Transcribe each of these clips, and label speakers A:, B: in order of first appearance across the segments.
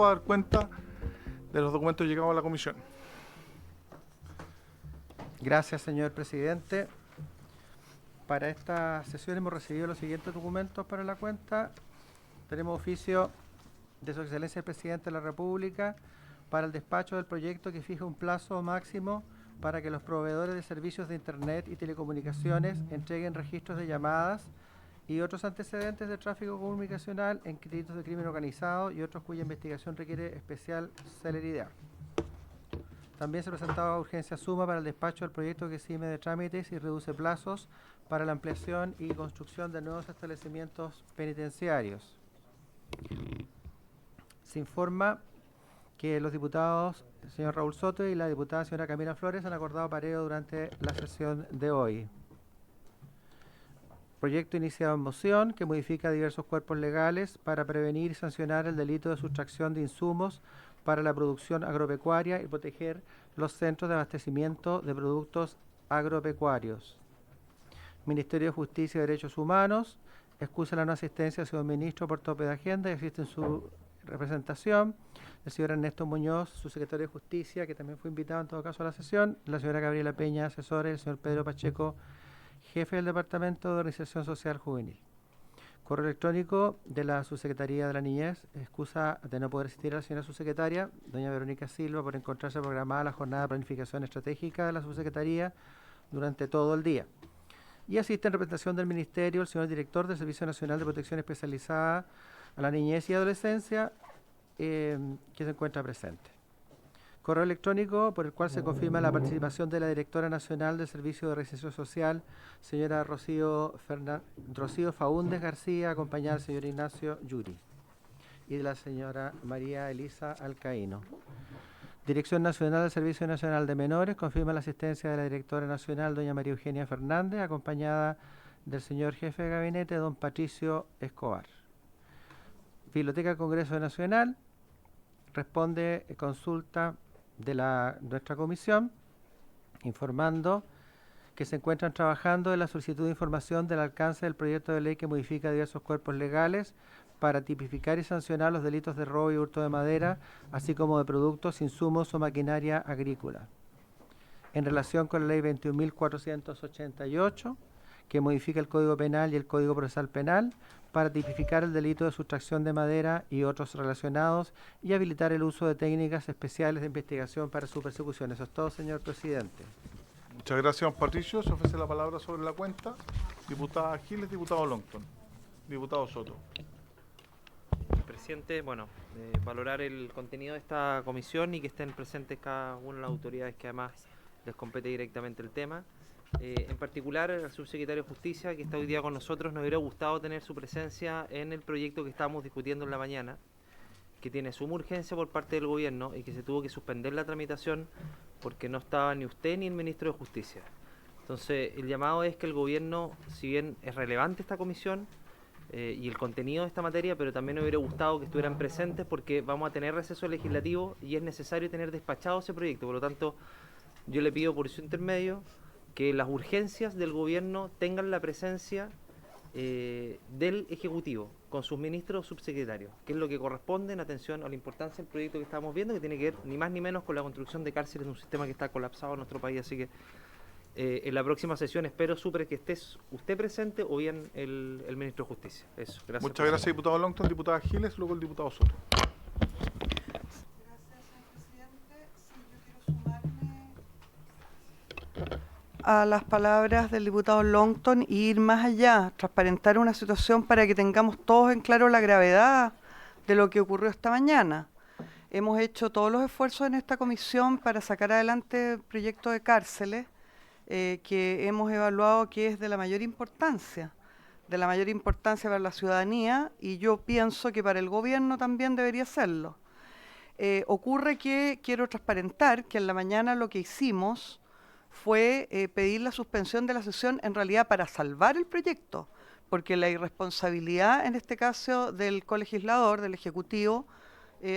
A: a dar cuenta de los documentos llegados a la comisión.
B: Gracias, señor presidente. Para esta sesión hemos recibido los siguientes documentos para la cuenta. Tenemos oficio de Su Excelencia el Presidente de la República para el despacho del proyecto que fija un plazo máximo para que los proveedores de servicios de Internet y telecomunicaciones entreguen registros de llamadas y otros antecedentes de tráfico comunicacional en delitos de crimen organizado y otros cuya investigación requiere especial celeridad. También se presentaba urgencia suma para el despacho del proyecto que exime de trámites y reduce plazos para la ampliación y construcción de nuevos establecimientos penitenciarios. Se informa que los diputados, el señor Raúl Soto y la diputada señora Camila Flores, han acordado pareo durante la sesión de hoy. Proyecto iniciado en moción que modifica diversos cuerpos legales para prevenir y sancionar el delito de sustracción de insumos para la producción agropecuaria y proteger los centros de abastecimiento de productos agropecuarios. Ministerio de Justicia y Derechos Humanos excusa la no asistencia del señor ministro por tope de agenda y existe en su representación el señor Ernesto Muñoz, su secretario de Justicia, que también fue invitado en todo caso a la sesión, la señora Gabriela Peña, asesora, y el señor Pedro Pacheco, jefe del Departamento de Organización Social Juvenil. Correo electrónico de la Subsecretaría de la Niñez, excusa de no poder asistir a la señora subsecretaria, doña Verónica Silva, por encontrarse programada la jornada de planificación estratégica de la subsecretaría durante todo el día. Y asiste en representación del Ministerio el señor director del Servicio Nacional de Protección Especializada a la Niñez y Adolescencia, que se encuentra presente. Correo electrónico por el cual se confirma la participación de la directora nacional del Servicio de Reinserción Social, señora Rocío Faúndez García, acompañada del señor Ignacio Yuri, y de la señora María Elisa Alcaíno. Dirección Nacional del Servicio Nacional de Menores confirma la asistencia de la directora nacional, doña María Eugenia Fernández, acompañada del señor jefe de gabinete, don Patricio Escobar. Biblioteca Congreso Nacional responde consulta de nuestra comisión, informando que se encuentran trabajando en la solicitud de información del alcance del proyecto de ley que modifica diversos cuerpos legales para tipificar y sancionar los delitos de robo y hurto de madera, así como de productos, insumos o maquinaria agrícola. En relación con la ley 21.488, que modifica el Código Penal y el Código Procesal Penal para tipificar el delito de sustracción de madera y otros relacionados y habilitar el uso de técnicas especiales de investigación para su persecución. Eso es todo, señor presidente.
A: Muchas gracias, don Patricio. Se ofrece la palabra sobre la cuenta. Diputada Giles, diputado Longton. Diputado Soto.
C: Presidente, valorar el contenido de esta comisión y que estén presentes cada una de las autoridades que además les compete directamente el tema. En particular, al subsecretario de Justicia, que está hoy día con nosotros, nos hubiera gustado tener su presencia en el proyecto que estamos discutiendo en la mañana, que tiene suma urgencia por parte del gobierno y que se tuvo que suspender la tramitación porque no estaba ni usted ni el ministro de Justicia. Entonces, el llamado es que el gobierno, si bien es relevante esta comisión y el contenido de esta materia, pero también nos hubiera gustado que estuvieran presentes porque vamos a tener receso legislativo y es necesario tener despachado ese proyecto. Por lo tanto, yo le pido por su intermedio que las urgencias del gobierno tengan la presencia del Ejecutivo, con sus ministros o subsecretarios, que es lo que corresponde en atención a la importancia del proyecto que estamos viendo, que tiene que ver ni más ni menos con la construcción de cárceles en un sistema que está colapsado en nuestro país. Así que en la próxima sesión espero que estés usted presente o bien el ministro de Justicia. Eso, gracias.
A: Muchas gracias, diputado Longton. Diputada Giles, luego el diputado Soto.
D: A las palabras del diputado Longton y ir más allá, transparentar una situación para que tengamos todos en claro la gravedad de lo que ocurrió esta mañana. Hemos hecho todos los esfuerzos en esta comisión para sacar adelante el proyecto de cárceles que hemos evaluado que es de la mayor importancia para la ciudadanía, y yo pienso que para el gobierno también debería serlo. Ocurre que quiero transparentar que en la mañana lo que hicimos fue pedir la suspensión de la sesión en realidad para salvar el proyecto, porque la irresponsabilidad en este caso del colegislador, del Ejecutivo,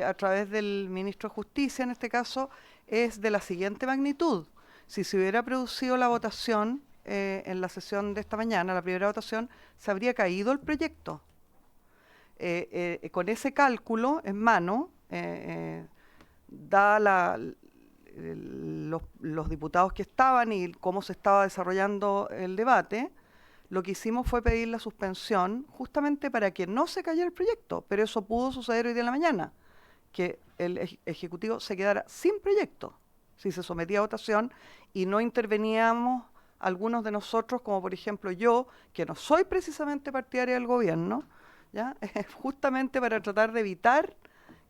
D: a través del ministro de Justicia en este caso, es de la siguiente magnitud. Si se hubiera producido la votación en la sesión de esta mañana, la primera votación, se habría caído el proyecto. Con ese cálculo en mano, dada los diputados que estaban y cómo se estaba desarrollando el debate, lo que hicimos fue pedir la suspensión justamente para que no se cayera el proyecto, pero eso pudo suceder hoy día en la mañana, que el Ejecutivo se quedara sin proyecto si se sometía a votación y no interveníamos algunos de nosotros, como por ejemplo yo, que no soy precisamente partidaria del gobierno, ¿ya? Justamente para tratar de evitar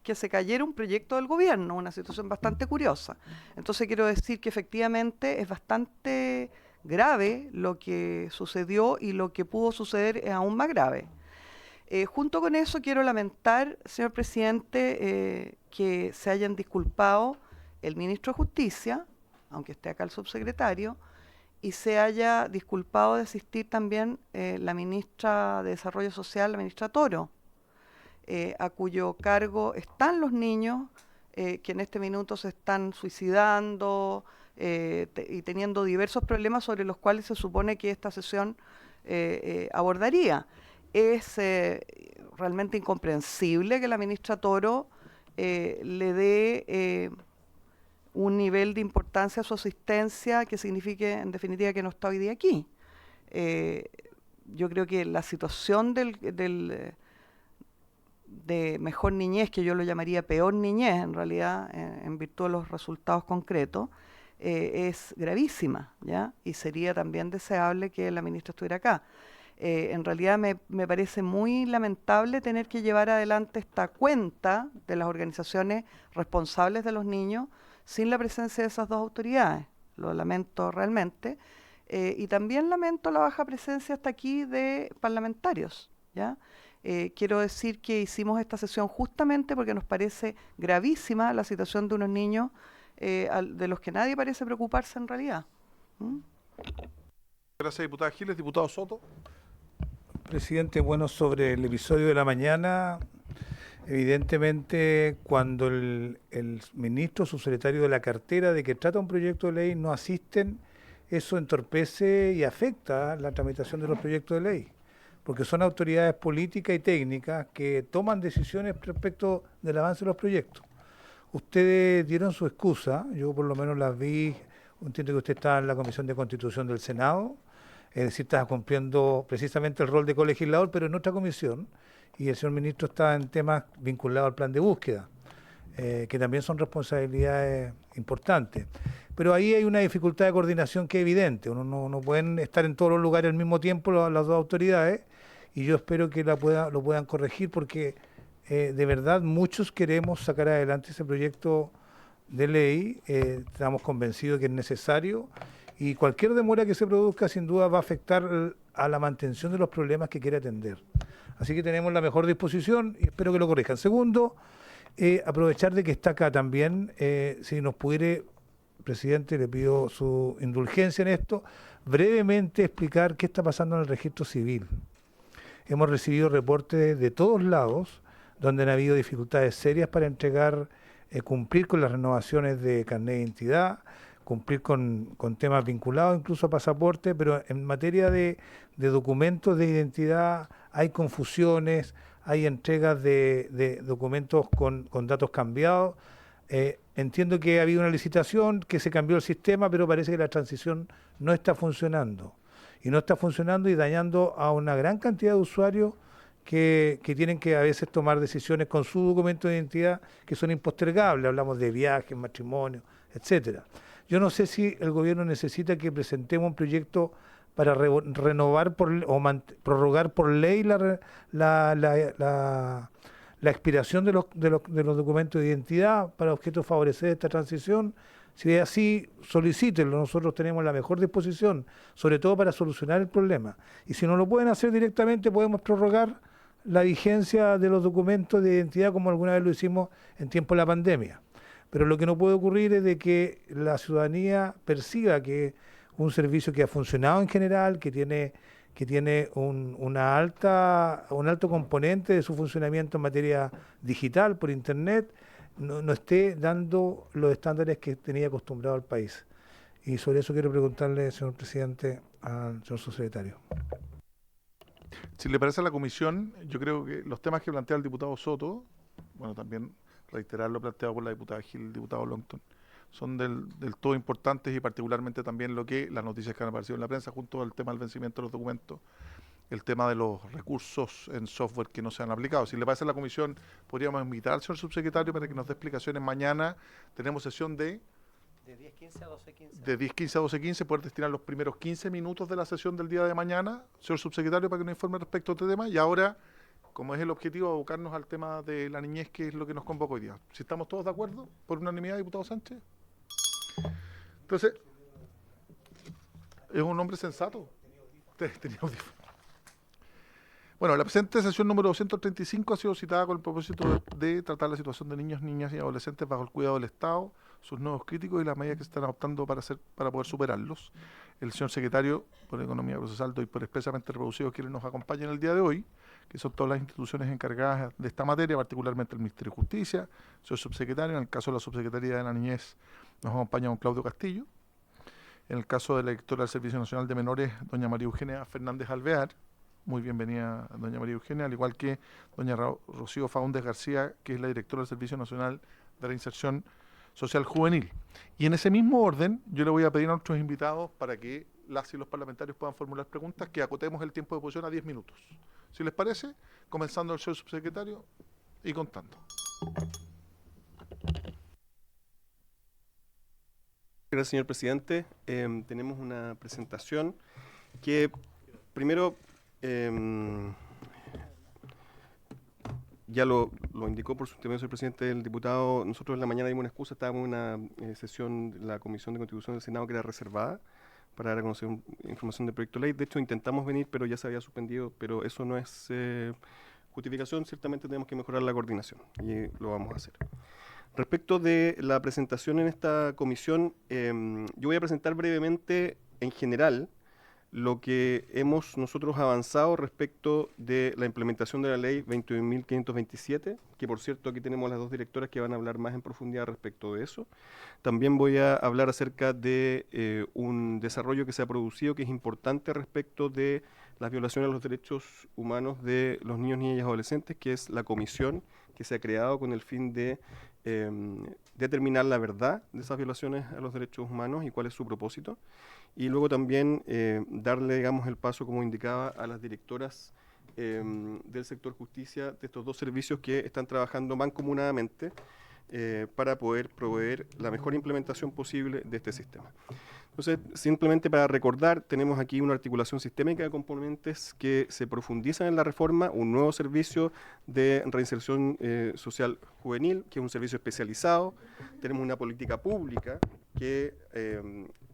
D: que se cayera un proyecto del gobierno, una situación bastante curiosa. Entonces quiero decir que efectivamente es bastante grave lo que sucedió y lo que pudo suceder es aún más grave. Junto con eso quiero lamentar, señor presidente, que se hayan disculpado el ministro de Justicia, aunque esté acá el subsecretario, y se haya disculpado de asistir también la ministra de Desarrollo Social, la ministra Toro, a cuyo cargo están los niños que en este minuto se están suicidando y teniendo diversos problemas sobre los cuales se supone que esta sesión abordaría. Es realmente incomprensible que la ministra Toro le dé un nivel de importancia a su asistencia que signifique en definitiva que no está hoy día aquí. Yo creo que la situación de mejor niñez, que yo lo llamaría peor niñez en realidad, en virtud de los resultados concretos, es gravísima, ¿ya? Y sería también deseable que la ministra estuviera acá. En realidad me parece muy lamentable tener que llevar adelante esta cuenta de las organizaciones responsables de los niños sin la presencia de esas dos autoridades. Lo lamento realmente. Y también lamento la baja presencia hasta aquí de parlamentarios, ¿ya? Quiero decir que hicimos esta sesión justamente porque nos parece gravísima la situación de unos niños de los que nadie parece preocuparse en realidad.
A: Gracias, diputada Giles. Diputado Soto.
E: Presidente, bueno, sobre el episodio de la mañana, evidentemente cuando el ministro subsecretario de la cartera de que trata un proyecto de ley no asisten, eso entorpece y afecta la tramitación de los proyectos de ley, porque son autoridades políticas y técnicas que toman decisiones respecto del avance de los proyectos. Ustedes dieron su excusa, yo por lo menos las vi, entiendo que usted está en la Comisión de Constitución del Senado, es decir, está cumpliendo precisamente el rol de colegislador, pero en otra comisión, y el señor ministro está en temas vinculados al plan de búsqueda, que también son responsabilidades importantes. Pero ahí hay una dificultad de coordinación que es evidente, uno no pueden estar en todos los lugares al mismo tiempo las dos autoridades, y yo espero que lo puedan corregir porque de verdad muchos queremos sacar adelante ese proyecto de ley, estamos convencidos que es necesario, y cualquier demora que se produzca sin duda va a afectar a la mantención de los problemas que quiere atender. Así que tenemos la mejor disposición y espero que lo corrijan. Segundo, aprovechar de que está acá también, si nos pudiera, presidente, le pido su indulgencia en esto, brevemente explicar qué está pasando en el registro civil. Hemos recibido reportes de todos lados donde han habido dificultades serias para entregar, cumplir con las renovaciones de carnet de identidad, cumplir con temas vinculados incluso a pasaporte, pero en materia de documentos de identidad hay confusiones, hay entregas de documentos con datos cambiados. Entiendo que ha habido una licitación, que se cambió el sistema, pero parece que la transición no está funcionando. Y no está funcionando y dañando a una gran cantidad de usuarios que tienen que a veces tomar decisiones con su documento de identidad que son impostergables. Hablamos de viajes, matrimonio, etcétera. Yo no sé si el gobierno necesita que presentemos un proyecto para renovar prorrogar por ley la expiración de los documentos de identidad para objeto de favorecer esta transición. Si es así, solicítenlo. Nosotros tenemos la mejor disposición, sobre todo para solucionar el problema. Y si no lo pueden hacer directamente, podemos prorrogar la vigencia de los documentos de identidad como alguna vez lo hicimos en tiempo de la pandemia. Pero lo que no puede ocurrir es de que la ciudadanía perciba que un servicio que ha funcionado en general, que tiene un alto componente de su funcionamiento en materia digital por Internet, no esté dando los estándares que tenía acostumbrado el país. Y sobre eso quiero preguntarle, señor presidente, al señor subsecretario.
A: Si le parece a la comisión, yo creo que los temas que plantea el diputado Soto, bueno, también reiterar lo planteado por la diputada Gil y el diputado Longton. Son del todo importantes y particularmente también las noticias que han aparecido en la prensa junto al tema del vencimiento de los documentos, el tema de los recursos en software que no se han aplicado. Si le parece a la comisión, podríamos invitar al señor subsecretario para que nos dé explicaciones. Mañana tenemos sesión de
B: 10:15 a 12:15.
A: de 10:15 a 12:15, poder destinar los primeros 15 minutos de la sesión del día de mañana, señor subsecretario, para que nos informe respecto a este tema. Y ahora, como es el objetivo, abocarnos al tema de la niñez, que es lo que nos convoca hoy día. Si estamos todos de acuerdo, por unanimidad, diputado Sánchez. Entonces, es un hombre sensato. Tenía audífono. Bueno, la presente sesión número 235 ha sido citada con el propósito de tratar la situación de niños, niñas y adolescentes bajo el cuidado del Estado, sus nuevos críticos y las medidas que se están adoptando para poder superarlos. El señor secretario, por Economía Procesal, doy por expresamente reproducido quienes nos acompañan el día de hoy, que son todas las instituciones encargadas de esta materia, particularmente el Ministerio de Justicia, el señor subsecretario. En el caso de la Subsecretaría de la Niñez nos acompaña don Claudio Castillo. En el caso de la directora del Servicio Nacional de Menores, doña María Eugenia Fernández Alvear. Muy bienvenida, doña María Eugenia, al igual que doña Rocío Faúndez García, que es la directora del Servicio Nacional de Reinserción Social Juvenil. Y en ese mismo orden, yo le voy a pedir a nuestros invitados para que las y los parlamentarios puedan formular preguntas, que acotemos el tiempo de posición a 10 minutos. Si les parece, comenzando el señor subsecretario y contando.
F: Gracias, señor presidente. Tenemos una presentación que primero ya lo indicó por su intervención el presidente, el diputado. Nosotros en la mañana dimos una excusa, estábamos en una sesión de la Comisión de Constitución del Senado que era reservada para dar a conocer información del proyecto de ley. De hecho, intentamos venir, pero ya se había suspendido, pero eso no es justificación. Ciertamente tenemos que mejorar la coordinación y lo vamos a hacer. Respecto de la presentación en esta comisión, yo voy a presentar brevemente, en general, lo que hemos nosotros avanzado respecto de la implementación de la ley 21.527, que por cierto aquí tenemos las dos directoras que van a hablar más en profundidad respecto de eso. También voy a hablar acerca de un desarrollo que se ha producido que es importante respecto de las violaciones a los derechos humanos de los niños, niñas y adolescentes, que es la comisión que se ha creado con el fin de determinar la verdad de esas violaciones a los derechos humanos y cuál es su propósito. Y luego también darle, digamos, el paso, como indicaba, a las directoras del sector justicia de estos dos servicios que están trabajando mancomunadamente para poder proveer la mejor implementación posible de este sistema. Entonces, simplemente para recordar, tenemos aquí una articulación sistémica de componentes que se profundizan en la reforma, un nuevo servicio de reinserción social juvenil, que es un servicio especializado. Tenemos una política pública que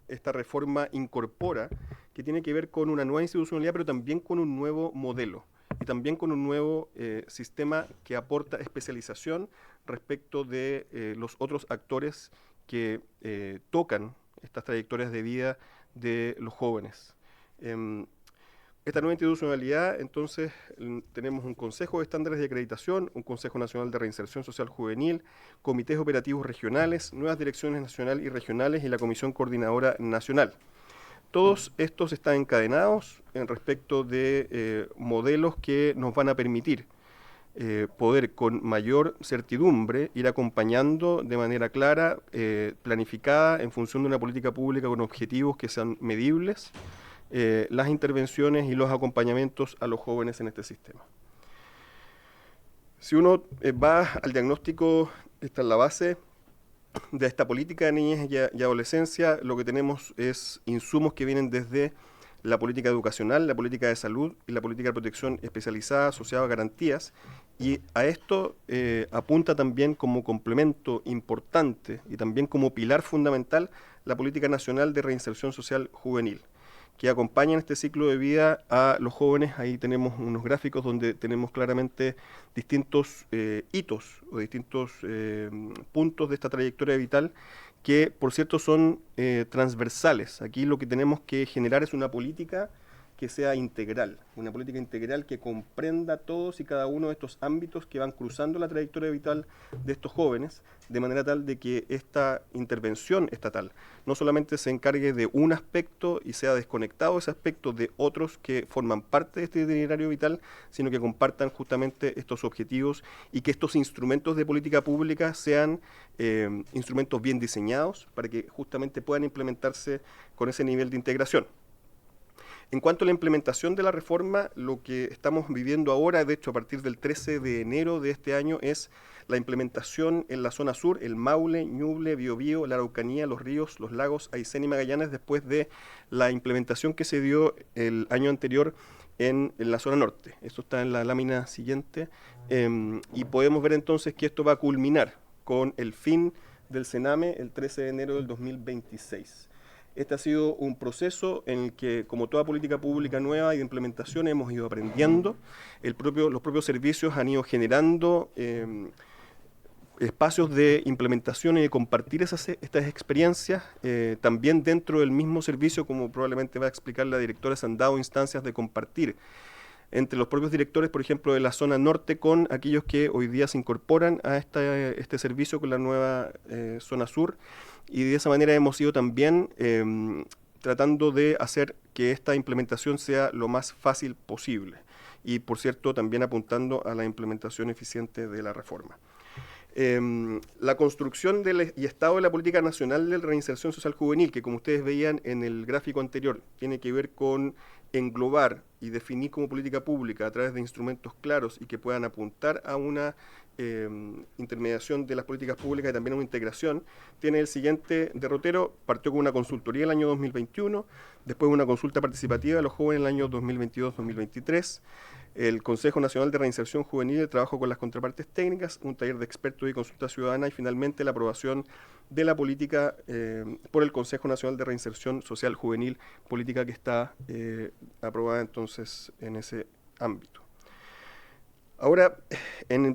F: esta reforma incorpora, que tiene que ver con una nueva institucionalidad, pero también con un nuevo modelo y también con un nuevo sistema que aporta especialización respecto de los otros actores que tocan estas trayectorias de vida de los jóvenes. Esta nueva institucionalidad, entonces, tenemos un Consejo de Estándares de Acreditación, un Consejo Nacional de Reinserción Social Juvenil, comités operativos regionales, nuevas direcciones nacionales y regionales y la Comisión Coordinadora Nacional. Todos estos están encadenados en respecto de modelos que nos van a permitir poder con mayor certidumbre ir acompañando de manera clara, planificada, en función de una política pública con objetivos que sean medibles, las intervenciones y los acompañamientos a los jóvenes en este sistema. Si uno va al diagnóstico, esta es la base de esta política de niñez y adolescencia, lo que tenemos es insumos que vienen desde la política educacional, la política de salud y la política de protección especializada asociada a garantías, y a esto apunta también como complemento importante y también como pilar fundamental la política nacional de reinserción social juvenil, que acompaña en este ciclo de vida a los jóvenes. Ahí tenemos unos gráficos donde tenemos claramente distintos hitos o distintos puntos de esta trayectoria vital que, por cierto, son transversales. Aquí lo que tenemos que generar es una política que sea integral, una política integral que comprenda todos y cada uno de estos ámbitos que van cruzando la trayectoria vital de estos jóvenes, de manera tal de que esta intervención estatal no solamente se encargue de un aspecto y sea desconectado ese aspecto de otros que forman parte de este itinerario vital, sino que compartan justamente estos objetivos y que estos instrumentos de política pública sean instrumentos bien diseñados para que justamente puedan implementarse con ese nivel de integración. En cuanto a la implementación de la reforma, lo que estamos viviendo ahora, de hecho a partir del 13 de enero de este año, es la implementación en la zona sur, el Maule, Ñuble, Biobío, la Araucanía, los ríos, los lagos, Aysén y Magallanes, después de la implementación que se dio el año anterior en la zona norte. Esto está en la lámina siguiente, y podemos ver entonces que esto va a culminar con el fin del Sename el 13 de enero del 2026. Este ha sido un proceso en el que, como toda política pública nueva y de implementación, hemos ido aprendiendo. Los propios servicios han ido generando espacios de implementación y de compartir estas experiencias. También dentro del mismo servicio, como probablemente va a explicar la directora, se han dado instancias de compartir entre los propios directores, por ejemplo, de la zona norte con aquellos que hoy día se incorporan a este servicio con la nueva zona sur. Y de esa manera hemos ido también tratando de hacer que esta implementación sea lo más fácil posible. Y, por cierto, también apuntando a la implementación eficiente de la reforma. La construcción y estado de la política nacional de reinserción social juvenil, que como ustedes veían en el gráfico anterior, tiene que ver con englobar y definir como política pública a través de instrumentos claros y que puedan apuntar a una intermediación de las políticas públicas y también a una integración, tiene el siguiente derrotero. Partió con una consultoría el año 2021, después una consulta participativa de los jóvenes en el año 2022-2023, el Consejo Nacional de Reinserción Juvenil, el trabajo con las contrapartes técnicas, un taller de expertos y consulta ciudadana y finalmente la aprobación de la política por el Consejo Nacional de Reinserción Social Juvenil, política que está aprobada entonces en ese ámbito. Ahora,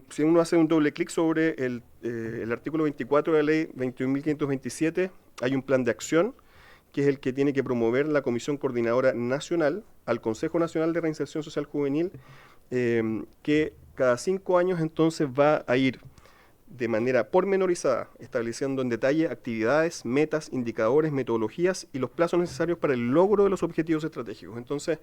F: si uno hace un doble clic sobre el artículo 24 de la ley 21.527, hay un plan de acción que es el que tiene que promover la Comisión Coordinadora Nacional al Consejo Nacional de Reinserción Social Juvenil, que cada 5 años entonces va a ir de manera pormenorizada, estableciendo en detalle actividades, metas, indicadores, metodologías y los plazos necesarios para el logro de los objetivos estratégicos. Entonces,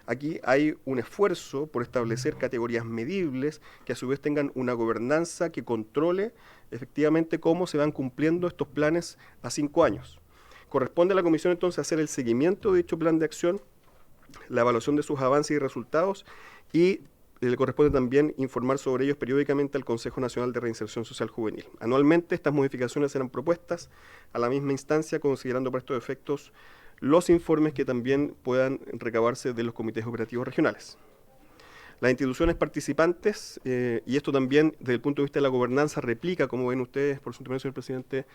F: aquí hay un esfuerzo por establecer categorías medibles que a su vez tengan una gobernanza que controle efectivamente cómo se van cumpliendo estos planes a 5 años. Corresponde a la Comisión entonces hacer el seguimiento de dicho plan de acción, la evaluación de sus avances y resultados y le corresponde también informar sobre ellos periódicamente al Consejo Nacional de Reinserción Social Juvenil. Anualmente estas modificaciones serán propuestas a la misma instancia, considerando para estos efectos los informes que también puedan recabarse de los comités operativos regionales. Las instituciones participantes, y esto también desde el punto de vista de la gobernanza replica, como ven ustedes, por su intervención, señor presidente,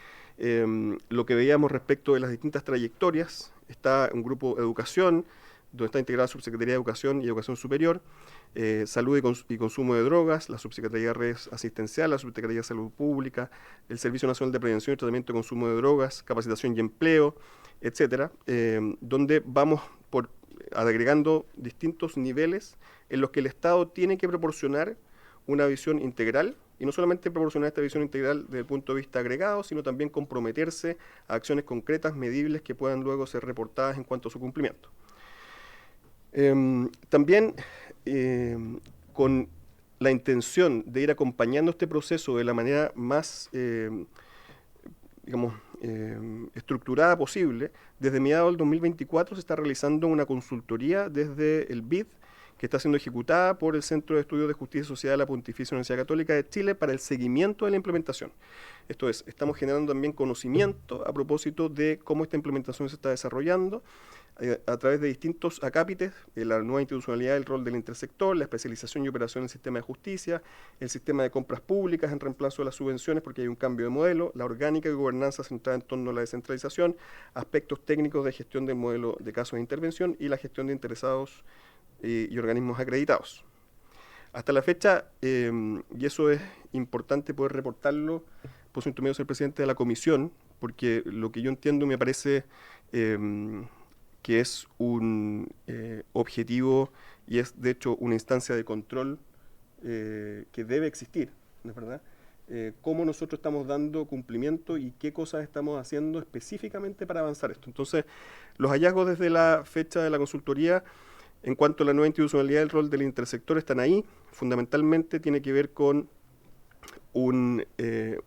F: lo que veíamos respecto de las distintas trayectorias. Está un grupo de educación, donde está integrada la Subsecretaría de Educación y Educación Superior, Salud y Consumo de Drogas, la Subsecretaría de Redes Asistencial, la Subsecretaría de Salud Pública, el Servicio Nacional de Prevención y Tratamiento de Consumo de Drogas, Capacitación y Empleo, etcétera, donde vamos agregando distintos niveles en los que el Estado tiene que proporcionar una visión integral, y no solamente proporcionar esta visión integral desde el punto de vista agregado, sino también comprometerse a acciones concretas, medibles, que puedan luego ser reportadas en cuanto a su cumplimiento. También con la intención de ir acompañando este proceso de la manera más estructurada posible, desde mediados del 2024 se está realizando una consultoría desde el BID, que está siendo ejecutada por el Centro de Estudios de Justicia y Sociedad de la Pontificia Universidad Católica de Chile para el seguimiento de la implementación. Esto es, estamos generando también conocimiento a propósito de cómo esta implementación se está desarrollando a través de distintos acápites, la nueva institucionalidad, el rol del intersector, la especialización y operación del sistema de justicia, el sistema de compras públicas en reemplazo de las subvenciones porque hay un cambio de modelo, la orgánica y gobernanza centrada en torno a la descentralización, aspectos técnicos de gestión del modelo de casos de intervención y la gestión de interesados y organismos acreditados. Hasta la fecha, y eso es importante poder reportarlo, por su intermedio, ser presidente de la comisión, porque lo que yo entiendo me parece que es un objetivo y es de hecho una instancia de control que debe existir, ¿no es verdad? Cómo nosotros estamos dando cumplimiento y qué cosas estamos haciendo específicamente para avanzar esto. Entonces, los hallazgos desde la fecha de la consultoría en cuanto a la nueva institucionalidad del rol del intersector están ahí. Fundamentalmente tiene que ver con un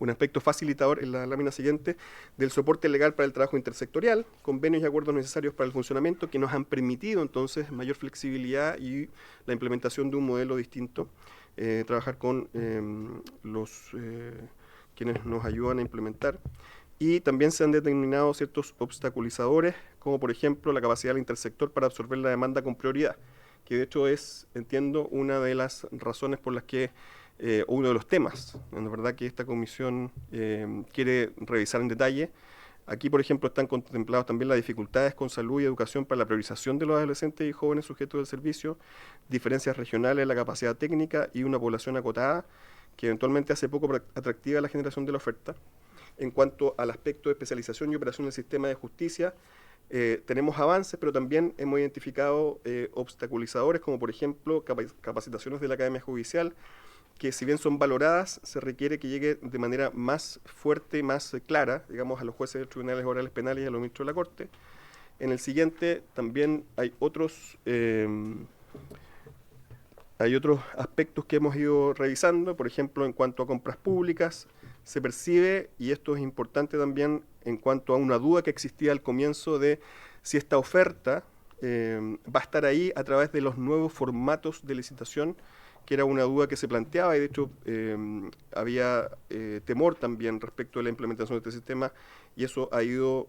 F: aspecto facilitador en la lámina siguiente del soporte legal para el trabajo intersectorial, convenios y acuerdos necesarios para el funcionamiento que nos han permitido entonces mayor flexibilidad y la implementación de un modelo distinto, trabajar con quienes nos ayudan a implementar. Y también se han determinado ciertos obstaculizadores, como por ejemplo la capacidad del intersector para absorber la demanda con prioridad, que de hecho es, entiendo, una de las razones por las que uno de los temas, en verdad, que esta comisión quiere revisar en detalle. Aquí, por ejemplo, están contemplados también las dificultades con salud y educación para la priorización de los adolescentes y jóvenes sujetos del servicio, diferencias regionales en la capacidad técnica y una población acotada, que eventualmente hace poco atractiva la generación de la oferta. En cuanto al aspecto de especialización y operación del sistema de justicia, tenemos avances, pero también hemos identificado obstaculizadores, como por ejemplo capacitaciones de la Academia Judicial, que si bien son valoradas, se requiere que llegue de manera más fuerte, más clara, digamos, a los jueces de los tribunales orales penales y a los ministros de la Corte. En el siguiente también hay otros aspectos que hemos ido revisando, por ejemplo, en cuanto a compras públicas, se percibe, y esto es importante también en cuanto a una duda que existía al comienzo de si esta oferta va a estar ahí a través de los nuevos formatos de licitación, que era una duda que se planteaba y de hecho había temor también respecto a la implementación de este sistema, y eso ha ido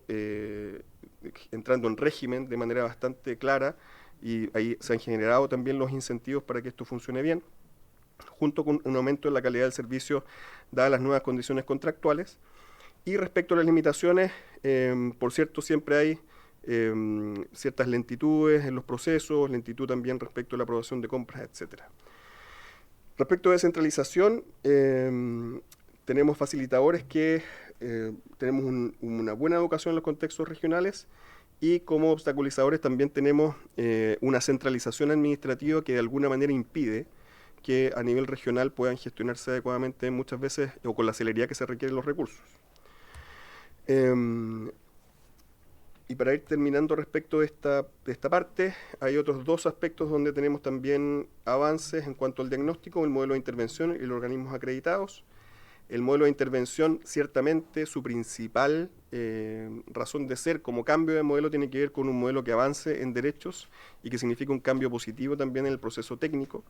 F: entrando en régimen de manera bastante clara, y ahí se han generado también los incentivos para que esto funcione bien, junto con un aumento en la calidad del servicio dadas las nuevas condiciones contractuales. Y respecto a las limitaciones, por cierto, siempre hay ciertas lentitudes en los procesos, lentitud también respecto a la aprobación de compras, etcétera. Respecto a descentralización, tenemos facilitadores que tenemos una buena educación en los contextos regionales, y como obstaculizadores también tenemos una centralización administrativa que de alguna manera impide que a nivel regional puedan gestionarse adecuadamente muchas veces o con la celeridad que se requieren los recursos. Y para ir terminando respecto de esta parte, hay otros dos aspectos donde tenemos también avances en cuanto al diagnóstico, el modelo de intervención y los organismos acreditados. El modelo de intervención, ciertamente, su principal razón de ser como cambio de modelo tiene que ver con un modelo que avance en derechos y que significa un cambio positivo también en el proceso técnico.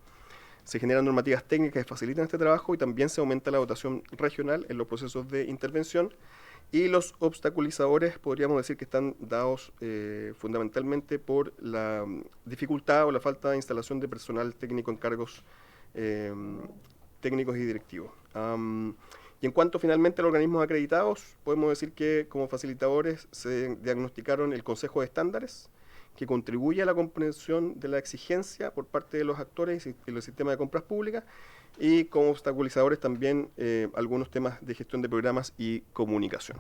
F: Se generan normativas técnicas que facilitan este trabajo y también se aumenta la dotación regional en los procesos de intervención. Y los obstaculizadores podríamos decir que están dados fundamentalmente por la dificultad o la falta de instalación de personal técnico en cargos técnicos y directivos. Y en cuanto finalmente a los organismos acreditados, podemos decir que como facilitadores se diagnosticaron el Consejo de Estándares, que contribuye a la comprensión de la exigencia por parte de los actores y los sistemas de compras públicas, y como obstaculizadores también algunos temas de gestión de programas y comunicación.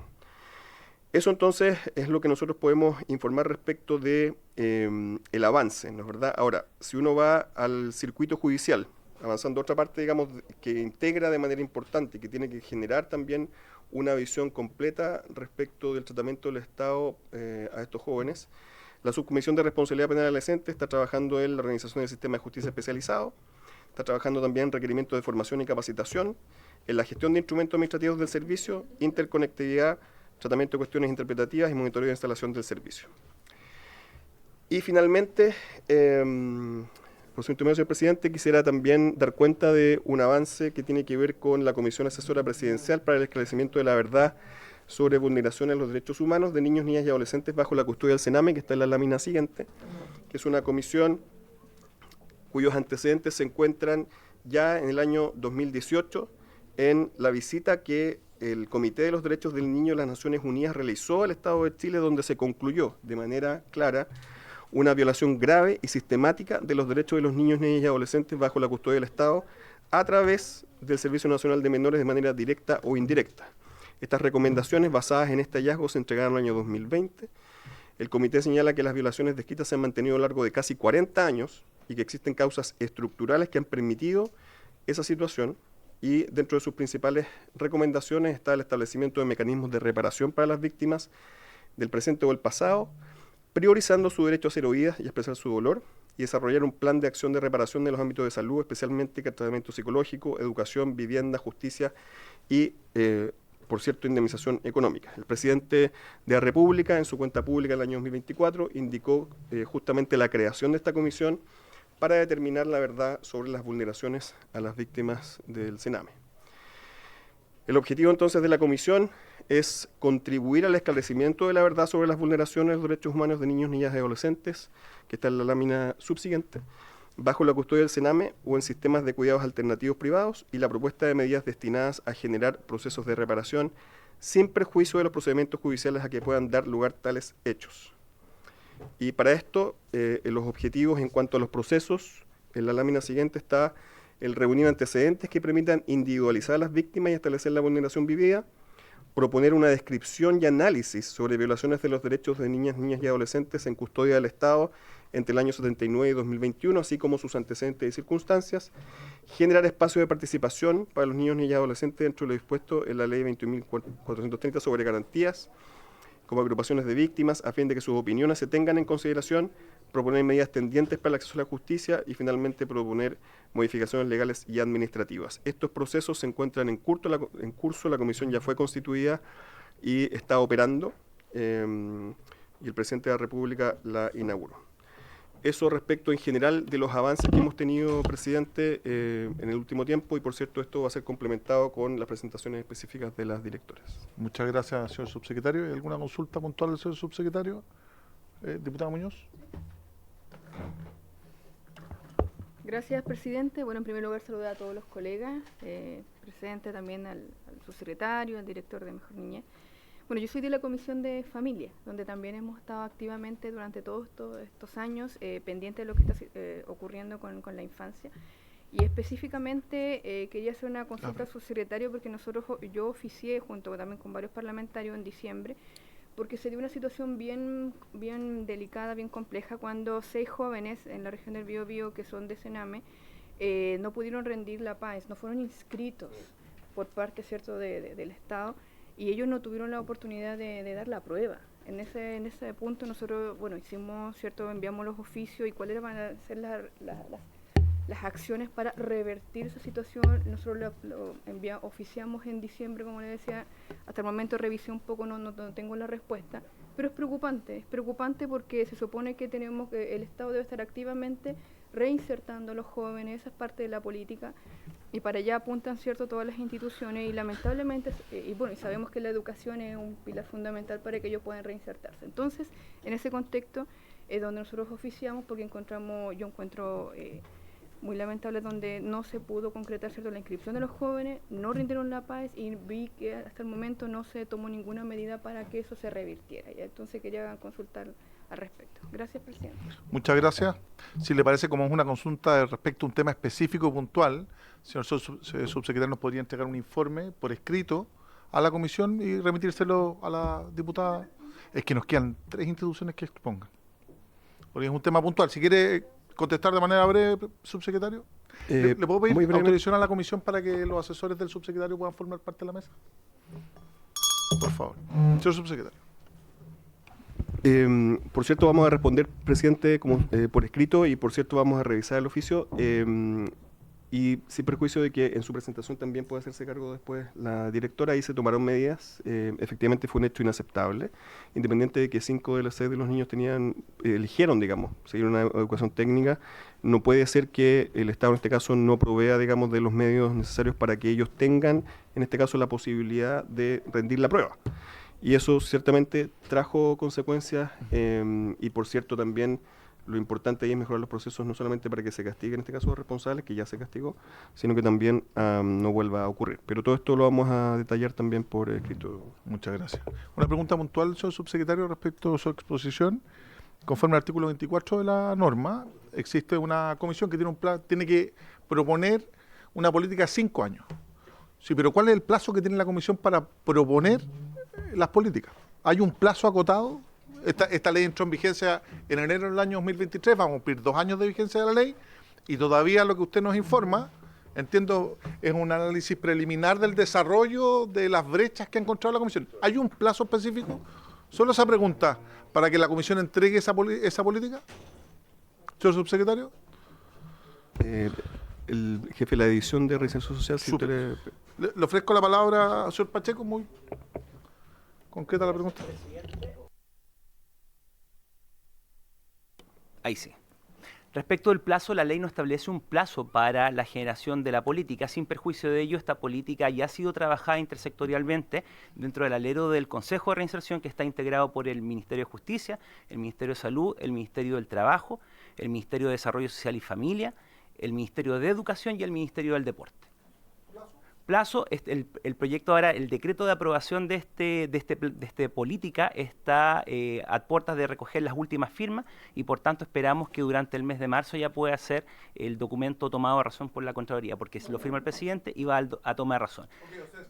F: Eso entonces es lo que nosotros podemos informar respecto de el avance, ¿no es verdad? Ahora, si uno va al circuito judicial, avanzando a otra parte, digamos, que integra de manera importante y que tiene que generar también una visión completa respecto del tratamiento del Estado a estos jóvenes, la Subcomisión de Responsabilidad Penal Adolescente está trabajando en la organización del sistema de justicia especializado, está trabajando también en requerimientos de formación y capacitación, en la gestión de instrumentos administrativos del servicio, interconectividad, tratamiento de cuestiones interpretativas y monitoreo de instalación del servicio. Y finalmente, por su intermedio, señor presidente, quisiera también dar cuenta de un avance que tiene que ver con la Comisión Asesora Presidencial para el Esclarecimiento de la Verdad sobre vulneraciones de los derechos humanos de niños, niñas y adolescentes bajo la custodia del CENAME, que está en la lámina siguiente, que es una comisión cuyos antecedentes se encuentran ya en el año 2018 en la visita que el Comité de los Derechos del Niño de las Naciones Unidas realizó al Estado de Chile, donde se concluyó de manera clara una violación grave y sistemática de los derechos de los niños, niñas y adolescentes bajo la custodia del Estado a través del Servicio Nacional de Menores de manera directa o indirecta. Estas recomendaciones basadas en este hallazgo se entregaron en el año 2020. El comité señala que las violaciones descritas se han mantenido a lo largo de casi 40 años y que existen causas estructurales que han permitido esa situación, y dentro de sus principales recomendaciones está el establecimiento de mecanismos de reparación para las víctimas del presente o del pasado, priorizando su derecho a ser oídas y a expresar su dolor, y desarrollar un plan de acción de reparación en los ámbitos de salud, especialmente tratamiento psicológico, educación, vivienda, justicia y, por cierto, indemnización económica. El presidente de la República, en su cuenta pública del año 2024, indicó justamente la creación de esta comisión para determinar la verdad sobre las vulneraciones a las víctimas del Sename. El objetivo entonces de la comisión es contribuir al esclarecimiento de la verdad sobre las vulneraciones de los derechos humanos de niños, niñas y adolescentes, que está en la lámina subsiguiente, bajo la custodia del Sename o en sistemas de cuidados alternativos privados, y la propuesta de medidas destinadas a generar procesos de reparación sin perjuicio de los procedimientos judiciales a que puedan dar lugar tales hechos. Y para esto, los objetivos en cuanto a los procesos, en la lámina siguiente está el reunir antecedentes que permitan individualizar a las víctimas y establecer la vulneración vivida, proponer una descripción y análisis sobre violaciones de los derechos de niñas, niñas y adolescentes en custodia del Estado entre el año 79 y 2021, así como sus antecedentes y circunstancias, generar espacios de participación para los niños, niñas y adolescentes dentro de lo dispuesto en la Ley 21.430 sobre garantías, como agrupaciones de víctimas, a fin de que sus opiniones se tengan en consideración, proponer medidas tendientes para el acceso a la justicia y finalmente proponer modificaciones legales y administrativas. Estos procesos se encuentran en curso, la comisión ya fue constituida y está operando, y el presidente de la República la inauguró. Eso respecto en general de los avances que hemos tenido, presidente, en el último tiempo, y por cierto esto va a ser complementado con las presentaciones específicas de las directoras.
A: Muchas gracias, señor subsecretario. ¿Hay alguna consulta puntual del señor subsecretario? Diputado Muñoz.
G: Gracias, presidente. Bueno, en primer lugar, saludar a todos los colegas, presente también al subsecretario, al director de Mejor Niñez. Bueno, yo soy de la Comisión de Familia, donde también hemos estado activamente durante todos estos años pendientes de lo que está ocurriendo con la infancia. Y específicamente quería hacer una consulta al subsecretario porque yo oficié junto también con varios parlamentarios en diciembre, porque se dio una situación bien delicada, bien compleja, cuando 6 jóvenes en la región del Biobío que son de Sename no pudieron rendir la PAES, no fueron inscritos por parte, ¿cierto?, del Estado, y ellos no tuvieron la oportunidad de dar la prueba. En ese punto nosotros, bueno, hicimos, ¿cierto?, enviamos los oficios y cuáles van a ser las acciones para revertir esa situación. Nosotros oficiamos en diciembre, como le decía, hasta el momento revisé un poco, no tengo la respuesta, pero es preocupante porque se supone que el Estado debe estar activamente reinsertando a los jóvenes, esa es parte de la política, y para allá apuntan, cierto, todas las instituciones, y lamentablemente, y sabemos que la educación es un pilar fundamental para que ellos puedan reinsertarse. Entonces, en ese contexto es donde nosotros oficiamos, porque yo encuentro muy lamentable donde no se pudo concretar, ¿cierto?, la inscripción de los jóvenes, no rindieron la PAES y vi que hasta el momento no se tomó ninguna medida para que eso se revirtiera. ¿Ya? Entonces quería consultar al respecto. Gracias, presidente.
A: Muchas gracias. Si le parece, como es una consulta respecto a un tema específico puntual, señor subsecretario nos podría entregar un informe por escrito a la comisión y remitírselo a la diputada. Es que nos quedan 3 instituciones que expongan, porque es un tema puntual. Si quiere contestar de manera breve, subsecretario. ¿Le puedo pedir autorización a la comisión para que los asesores del subsecretario puedan formar parte de la mesa? Por favor. Señor subsecretario.
F: Por cierto, vamos a responder, presidente, por escrito, y por cierto vamos a revisar el oficio, y sin perjuicio de que en su presentación también puede hacerse cargo después la directora. Ahí se tomaron medidas. Efectivamente fue un hecho inaceptable, independiente de que 5 de los 6 de los niños eligieron, digamos, seguir una educación técnica. No puede ser que el Estado en este caso no provea, digamos, de los medios necesarios para que ellos tengan, en este caso, la posibilidad de rendir la prueba. Y eso ciertamente trajo consecuencias, y por cierto también lo importante ahí es mejorar los procesos, no solamente para que se castigue en este caso a los responsables, que ya se castigó, sino que también no vuelva a ocurrir. Pero todo esto lo vamos a detallar también por escrito.
A: Muchas gracias. Una pregunta puntual, señor subsecretario, respecto a su exposición. Conforme al artículo 24 de la norma, existe una comisión que tiene un plan, tiene que proponer una política de 5 años. Sí, pero ¿cuál es el plazo que tiene la comisión para proponer las políticas? ¿Hay un plazo acotado esta ley entró en vigencia en enero del año 2023, vamos a cumplir 2 años de vigencia de la ley, y todavía lo que usted nos informa, entiendo, es un análisis preliminar del desarrollo de las brechas que ha encontrado la Comisión. ¿Hay un plazo específico? Solo esa pregunta, para que la Comisión entregue esa política. Señor subsecretario.
F: El jefe de la división de reinserción social. Si
A: Le ofrezco la palabra al señor Pacheco, muy concreta la pregunta.
H: Ahí sí. Respecto del plazo, la ley no establece un plazo para la generación de la política. Sin perjuicio de ello, esta política ya ha sido trabajada intersectorialmente dentro del alero del Consejo de Reinserción, que está integrado por el Ministerio de Justicia, el Ministerio de Salud, el Ministerio del Trabajo, el Ministerio de Desarrollo Social y Familia, el Ministerio de Educación y el Ministerio del Deporte. Plazo, el proyecto ahora, el decreto de aprobación de este política está a puertas de recoger las últimas firmas y por tanto esperamos que durante el mes de marzo ya pueda ser el documento tomado a razón por la Contraloría, porque si lo firma el presidente iba a tomar razón.
A: Okay, o sea,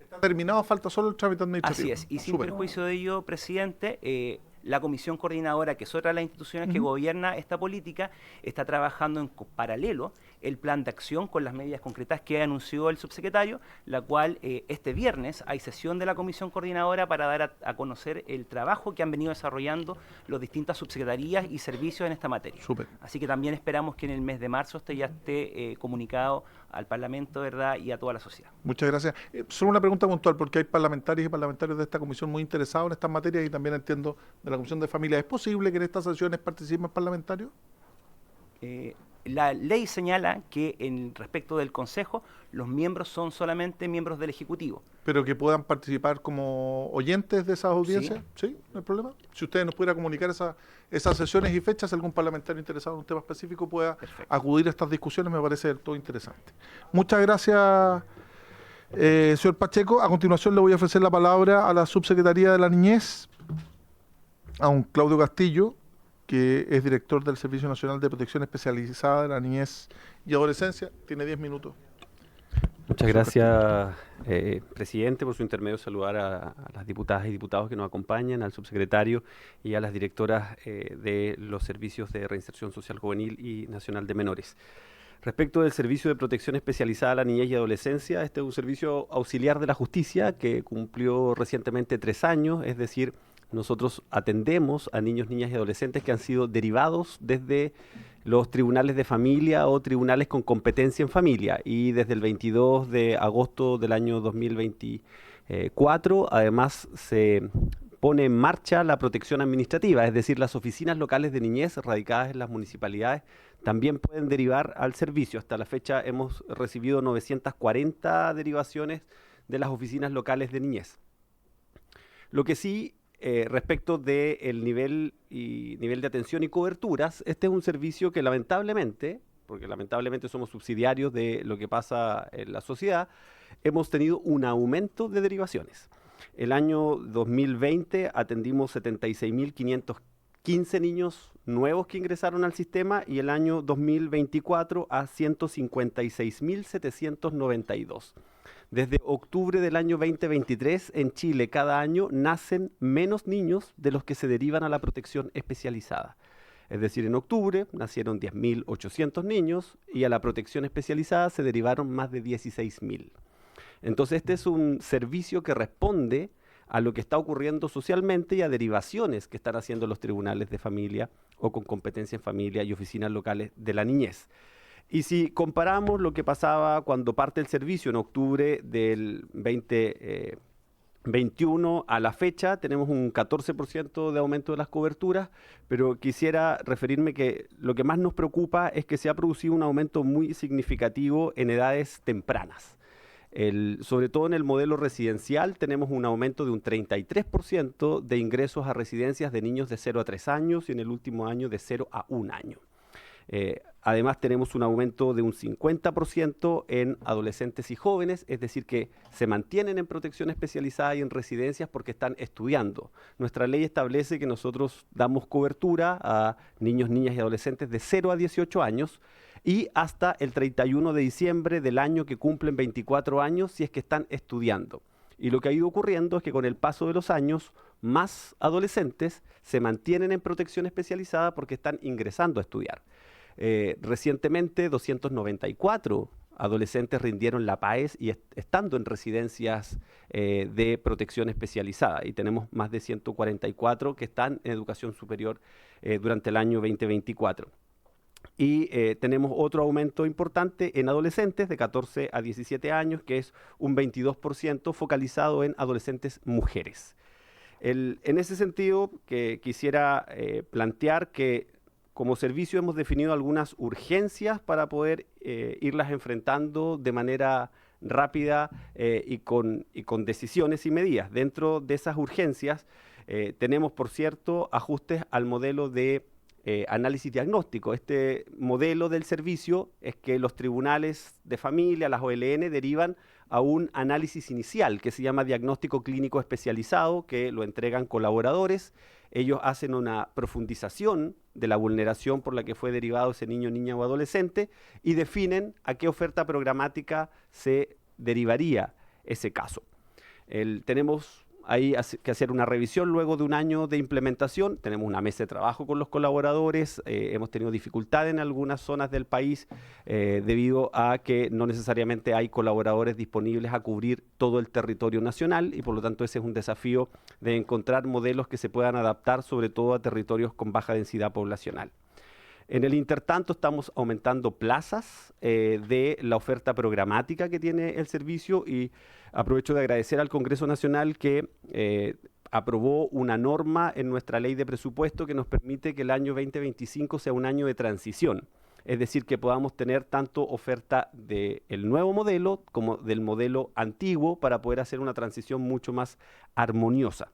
A: está terminado, falta solo el trámite administrativo.
H: Así es, y sin
A: Súper.
H: perjuicio de ello, presidente, la comisión coordinadora, que es otra de las instituciones que gobierna esta política, está trabajando en paralelo el plan de acción con las medidas concretas que anunció el subsecretario, la cual este viernes hay sesión de la comisión coordinadora para dar a conocer el trabajo que han venido desarrollando las distintas subsecretarías y servicios en esta materia.
A: Súper.
H: Así que también esperamos que en el mes de marzo ya esté comunicado al Parlamento, ¿verdad?, y a toda la sociedad.
A: Muchas gracias. Solo una pregunta puntual, porque hay parlamentarios y parlamentarios de esta comisión muy interesados en estas materias y también entiendo de la Comisión de Familia. ¿Es posible que en estas sesiones participen parlamentarios?
H: La ley señala que respecto del Consejo, los miembros son solamente miembros del Ejecutivo.
A: Pero que puedan participar como oyentes de esas audiencias, ¿sí? ¿No hay problema? Si ustedes nos pudieran comunicar esas sesiones y fechas, algún parlamentario interesado en un tema específico pueda acudir a estas discusiones, me parece del todo interesante. Muchas gracias, señor Pacheco. A continuación le voy a ofrecer la palabra a la Subsecretaría de la Niñez, a un Claudio Castillo, que es director del Servicio Nacional de Protección Especializada de la Niñez y Adolescencia. Tiene 10 minutos.
I: Muchas gracias, presidente. Por su intermedio, saludar a las diputadas y diputados que nos acompañan, al subsecretario y a las directoras de los servicios de reinserción social juvenil y nacional de menores. Respecto del Servicio de Protección Especializada a la Niñez y Adolescencia, este es un servicio auxiliar de la justicia que cumplió recientemente 3 años, es decir, nosotros atendemos a niños, niñas y adolescentes que han sido derivados desde los tribunales de familia o tribunales con competencia en familia, y desde el 22 de agosto del año 2024 además se pone en marcha la protección administrativa, es decir, las oficinas locales de niñez radicadas en las municipalidades también pueden derivar al servicio. Hasta la fecha hemos recibido 940 derivaciones de las oficinas locales de niñez. Lo que sí, respecto del nivel de atención y coberturas, este es un servicio que lamentablemente, porque lamentablemente somos subsidiarios de lo que pasa en la sociedad, hemos tenido un aumento de derivaciones. El año 2020 atendimos 76.515 niños nuevos que ingresaron al sistema y el año 2024 a 156.792. Desde octubre del año 2023, en Chile cada año nacen menos niños de los que se derivan a la protección especializada. Es decir, en octubre nacieron 10.800 niños y a la protección especializada se derivaron más de 16.000. Entonces este es un servicio que responde a lo que está ocurriendo socialmente y a derivaciones que están haciendo los tribunales de familia o con competencia en familia y oficinas locales de la niñez. Y si comparamos lo que pasaba cuando parte el servicio en octubre del 2021 a la fecha, tenemos un 14% de aumento de las coberturas, pero quisiera referirme que lo que más nos preocupa es que se ha producido un aumento muy significativo en edades tempranas. Sobre todo en el modelo residencial tenemos un aumento de un 33% de ingresos a residencias de niños de 0 a 3 años y en el último año de 0 a 1 año. Además tenemos un aumento de un 50% en adolescentes y jóvenes, es decir que se mantienen en protección especializada y en residencias porque están estudiando. Nuestra ley establece que nosotros damos cobertura a niños, niñas y adolescentes de 0 a 18 años y hasta el 31 de diciembre del año que cumplen 24 años si es que están estudiando. Y lo que ha ido ocurriendo es que con el paso de los años, más adolescentes se mantienen en protección especializada porque están ingresando a estudiar. Recientemente, 294 adolescentes rindieron la PAES y estando en residencias de protección especializada. Y tenemos más de 144 que están en educación superior durante el año 2024. Y tenemos otro aumento importante en adolescentes de 14 a 17 años, que es un 22% focalizado en adolescentes mujeres. En ese sentido, que quisiera plantear que como servicio hemos definido algunas urgencias para poder irlas enfrentando de manera rápida y con decisiones y medidas. Dentro de esas urgencias tenemos, por cierto, ajustes al modelo de análisis diagnóstico. Este modelo del servicio es que los tribunales de familia, las OLN, derivan a un análisis inicial que se llama diagnóstico clínico especializado, que lo entregan colaboradores. Ellos hacen una profundización de la vulneración por la que fue derivado ese niño, niña o adolescente y definen a qué oferta programática se derivaría ese caso. Tenemos ahí que hacer una revisión luego de un año de implementación. Tenemos una mesa de trabajo con los colaboradores. Hemos tenido dificultad en algunas zonas del país debido a que no necesariamente hay colaboradores disponibles a cubrir todo el territorio nacional y por lo tanto ese es un desafío de encontrar modelos que se puedan adaptar sobre todo a territorios con baja densidad poblacional. En el intertanto estamos aumentando plazas de la oferta programática que tiene el servicio y aprovecho de agradecer al Congreso Nacional que aprobó una norma en nuestra ley de presupuesto que nos permite que el año 2025 sea un año de transición. Es decir, que podamos tener tanto oferta del nuevo modelo como del modelo antiguo para poder hacer una transición mucho más armoniosa.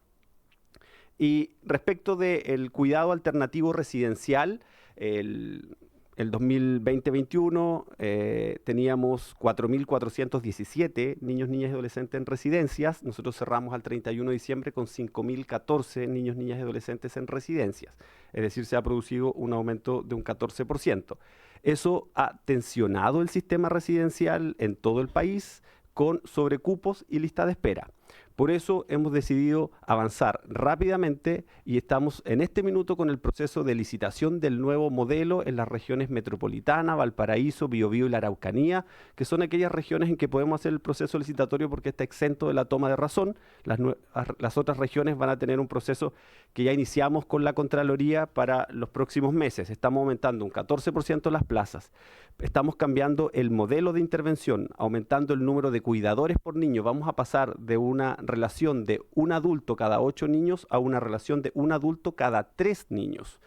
I: Y respecto del cuidado alternativo residencial, el 2020-21 teníamos 4.417 niños, niñas y adolescentes en residencias. Nosotros cerramos al 31 de diciembre con 5.014 niños, niñas y adolescentes en residencias. Es decir, se ha producido un aumento de un 14%. Eso ha tensionado el sistema residencial en todo el país con sobrecupos y lista de espera. Por eso hemos decidido avanzar rápidamente y estamos en este minuto con el proceso de licitación del nuevo modelo en las regiones metropolitana, Valparaíso, Biobío y la Araucanía, que son aquellas regiones en que podemos hacer el proceso licitatorio porque está exento de la toma de razón. Las otras regiones van a tener un proceso que ya iniciamos con la Contraloría para los próximos meses. Estamos aumentando un 14% las plazas. Estamos cambiando el modelo de intervención, aumentando el número de cuidadores por niño. Vamos a pasar de una relación de un adulto cada 8 niños a una relación de un adulto cada 3 niños,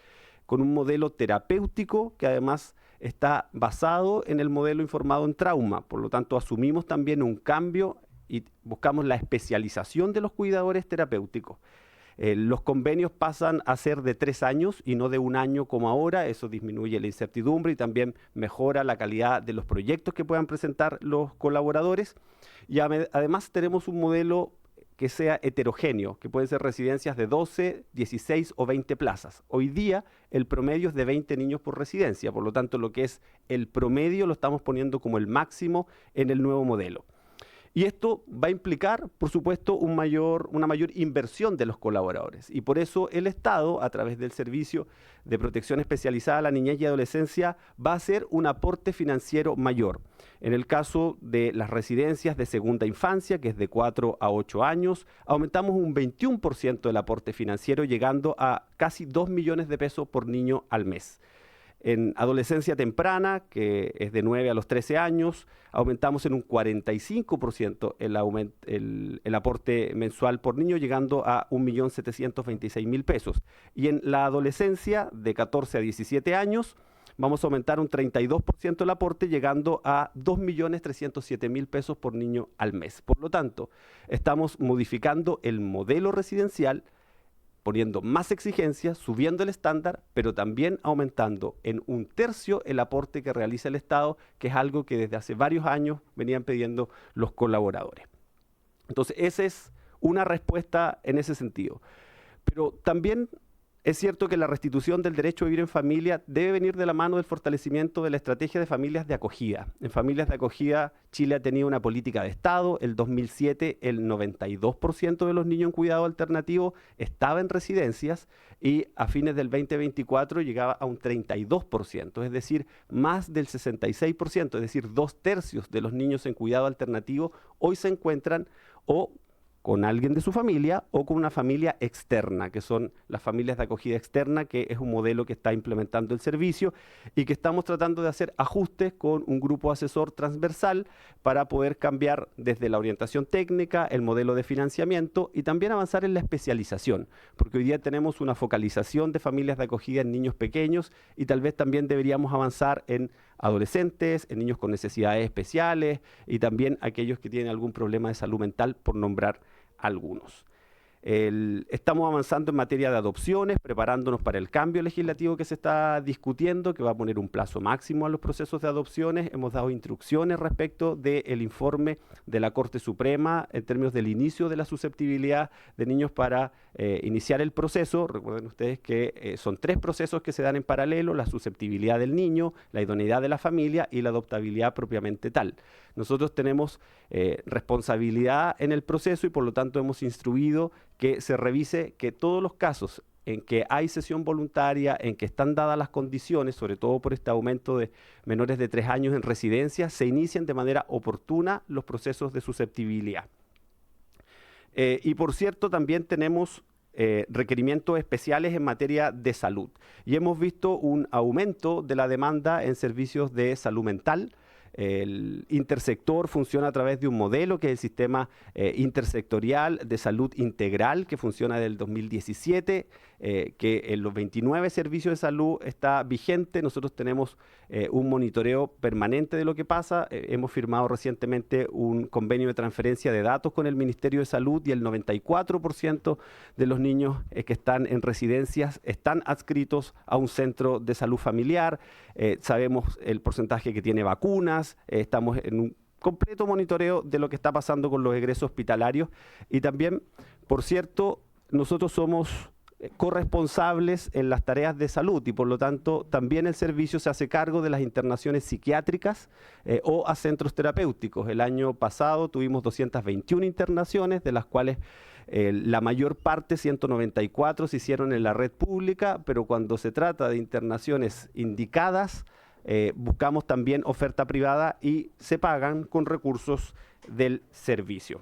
I: con un modelo terapéutico que además está basado en el modelo informado en trauma. Por lo tanto, asumimos también un cambio y buscamos la especialización de los cuidadores terapéuticos. Los convenios pasan a ser de 3 años y no de 1 año como ahora. Eso disminuye la incertidumbre y también mejora la calidad de los proyectos que puedan presentar los colaboradores. Y además tenemos un modelo que sea heterogéneo, que pueden ser residencias de 12, 16 o 20 plazas. Hoy día el promedio es de 20 niños por residencia, por lo tanto lo que es el promedio lo estamos poniendo como el máximo en el nuevo modelo. Y esto va a implicar, por supuesto, una mayor inversión de los colaboradores. Y por eso el Estado, a través del Servicio de Protección Especializada a la Niñez y Adolescencia, va a hacer un aporte financiero mayor. En el caso de las residencias de segunda infancia, que es de 4 a 8 años, aumentamos un 21% del aporte financiero, llegando a casi 2 millones de pesos por niño al mes. En adolescencia temprana, que es de 9 a los 13 años, aumentamos en un 45% el aporte mensual por niño, llegando a 1.726.000 pesos. Y en la adolescencia, de 14 a 17 años, vamos a aumentar un 32% el aporte, llegando a 2.307.000 pesos por niño al mes. Por lo tanto, estamos modificando el modelo residencial, poniendo más exigencias, subiendo el estándar, pero también aumentando en 1/3 el aporte que realiza el Estado, que es algo que desde hace varios años venían pidiendo los colaboradores. Entonces, esa es una respuesta en ese sentido. Pero también Es cierto que la restitución del derecho a vivir en familia debe venir de la mano del fortalecimiento de la estrategia de familias de acogida. En familias de acogida, Chile ha tenido una política de Estado. El 2007, el 92% de los niños en cuidado alternativo estaba en residencias y a fines del 2024 llegaba a un 32%, es decir, más del 66%, es decir, 2/3 de los niños en cuidado alternativo hoy se encuentran o con alguien de su familia o con una familia externa, que son las familias de acogida externa, que es un modelo que está implementando el servicio y que estamos tratando de hacer ajustes con un grupo asesor transversal para poder cambiar desde la orientación técnica, el modelo de financiamiento y también avanzar en la especialización, porque hoy día tenemos una focalización de familias de acogida en niños pequeños y tal vez también deberíamos avanzar en adolescentes, en niños con necesidades especiales y también aquellos que tienen algún problema de salud mental, por nombrar algunos. Estamos avanzando en materia de adopciones, preparándonos para el cambio legislativo que se está discutiendo, que va a poner un plazo máximo a los procesos de adopciones. Hemos dado instrucciones respecto del informe de la Corte Suprema en términos del inicio de la susceptibilidad de niños para iniciar el proceso. Recuerden ustedes que son 3 procesos que se dan en paralelo: la susceptibilidad del niño, la idoneidad de la familia y la adoptabilidad propiamente tal. Nosotros tenemos responsabilidad en el proceso y por lo tanto hemos instruido que se revise que todos los casos en que hay cesión voluntaria, en que están dadas las condiciones, sobre todo por este aumento de menores de 3 años en residencia, se inicien de manera oportuna los procesos de susceptibilidad. Y por cierto, también tenemos requerimientos especiales en materia de salud. Y hemos visto un aumento de la demanda en servicios de salud mental. El intersector funciona a través de un modelo que es el sistema intersectorial de salud integral, que funciona desde el 2017, que en los 29 servicios de salud está vigente. Nosotros tenemos un monitoreo permanente de lo que pasa. Hemos firmado recientemente un convenio de transferencia de datos con el Ministerio de Salud y el 94% de los niños que están en residencias están adscritos a un centro de salud familiar. Sabemos el porcentaje que tiene vacunas. Estamos en un completo monitoreo de lo que está pasando con los egresos hospitalarios y también, por cierto, nosotros somos corresponsables en las tareas de salud y por lo tanto también el servicio se hace cargo de las internaciones psiquiátricas o a centros terapéuticos. El año pasado tuvimos 221 internaciones, de las cuales la mayor parte, 194, se hicieron en la red pública, pero cuando se trata de internaciones indicadas, buscamos también oferta privada y se pagan con recursos del servicio.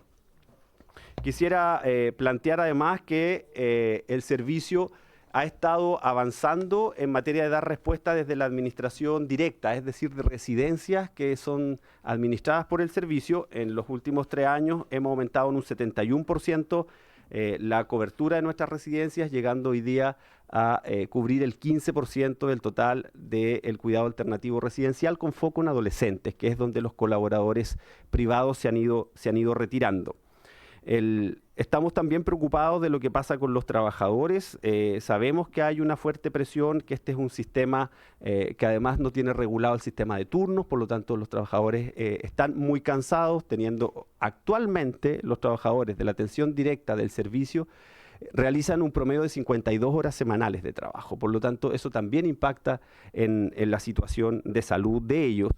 I: Quisiera plantear además que el servicio ha estado avanzando en materia de dar respuesta desde la administración directa, es decir, de residencias que son administradas por el servicio. En los últimos 3 años hemos aumentado en un 71% la cobertura de nuestras residencias, llegando hoy día a cubrir el 15% del total del cuidado alternativo residencial, con foco en adolescentes, que es donde los colaboradores privados se han ido retirando. Estamos también preocupados de lo que pasa con los trabajadores. Sabemos que hay una fuerte presión, que este es un sistema que además no tiene regulado el sistema de turnos, por lo tanto los trabajadores están muy cansados, teniendo actualmente los trabajadores de la atención directa del servicio realizan un promedio de 52 horas semanales de trabajo. Por lo tanto, eso también impacta en la situación de salud de ellos.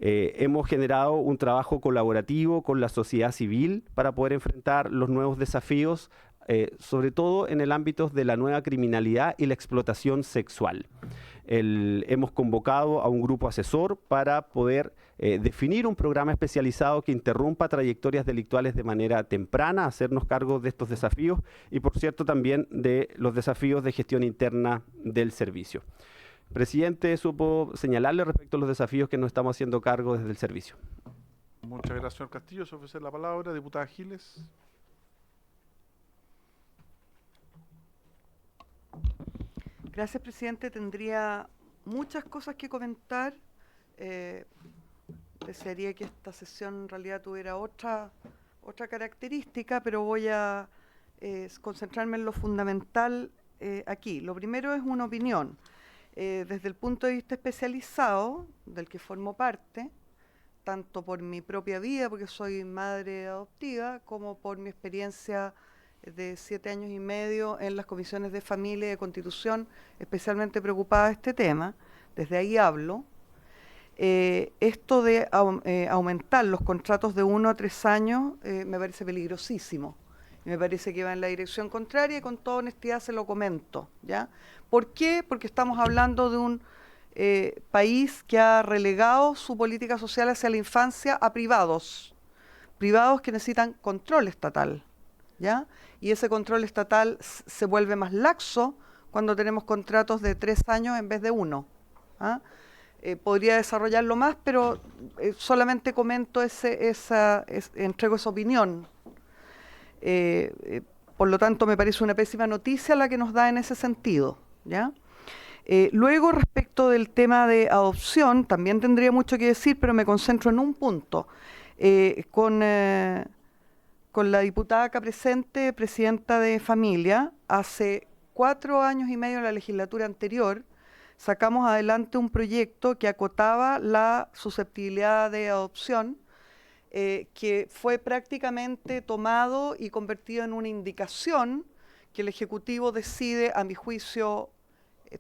I: Hemos generado un trabajo colaborativo con la sociedad civil para poder enfrentar los nuevos desafíos, sobre todo en el ámbito de la nueva criminalidad y la explotación sexual. Hemos convocado a un grupo asesor para poder definir un programa especializado que interrumpa trayectorias delictuales de manera temprana, hacernos cargo de estos desafíos y, por cierto, también de los desafíos de gestión interna del servicio. Presidente, supo señalarle respecto a los desafíos que nos estamos haciendo cargo desde el servicio.
A: Muchas gracias, señor Castillo. Se ofrece la palabra, diputada Giles.
D: Gracias, presidente. Tendría muchas cosas que comentar. Desearía que esta sesión en realidad tuviera otra característica, pero voy a concentrarme en lo fundamental aquí. Lo primero es una opinión. Desde el punto de vista especializado, del que formo parte, tanto por mi propia vida, porque soy madre adoptiva, como por mi experiencia de 7 años y medio en las comisiones de familia y de constitución, especialmente preocupada de este tema, desde ahí hablo. Esto de aumentar los contratos de 1 a 3 años me parece peligrosísimo. Me parece que va en la dirección contraria y con toda honestidad se lo comento, ¿ya? ¿Por qué? Porque estamos hablando de un país que ha relegado su política social hacia la infancia a privados que necesitan control estatal, ¿ya? Y ese control estatal se vuelve más laxo cuando tenemos contratos de 3 años en vez de 1. ¿Ah? Podría desarrollarlo más, pero solamente comento entrego esa opinión. Por lo tanto, me parece una pésima noticia la que nos da en ese sentido, ¿ya? Luego, respecto del tema de adopción, también tendría mucho que decir, pero me concentro en un punto. Con la diputada acá presente, presidenta de familia, hace 4 años y medio en la legislatura anterior, sacamos adelante un proyecto que acotaba la susceptibilidad de adopción, que fue prácticamente tomado y convertido en una indicación que el Ejecutivo decide, a mi juicio,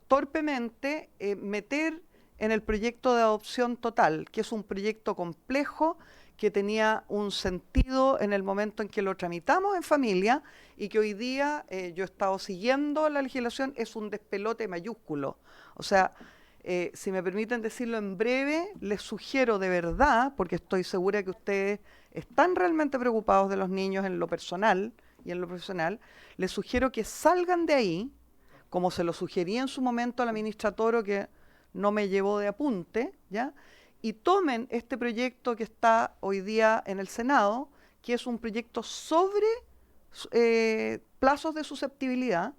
D: torpemente, meter en el proyecto de adopción total, que es un proyecto complejo, que tenía un sentido en el momento en que lo tramitamos en familia y que hoy día, yo he estado siguiendo la legislación, es un despelote mayúsculo. O sea, si me permiten decirlo en breve, les sugiero de verdad, porque estoy segura que ustedes están realmente preocupados de los niños en lo personal y en lo profesional, les sugiero que salgan de ahí, como se lo sugerí en su momento a la ministra Toro, que no me llevó de apunte, ¿ya? Y tomen este proyecto que está hoy día en el Senado, que es un proyecto sobre plazos de susceptibilidad,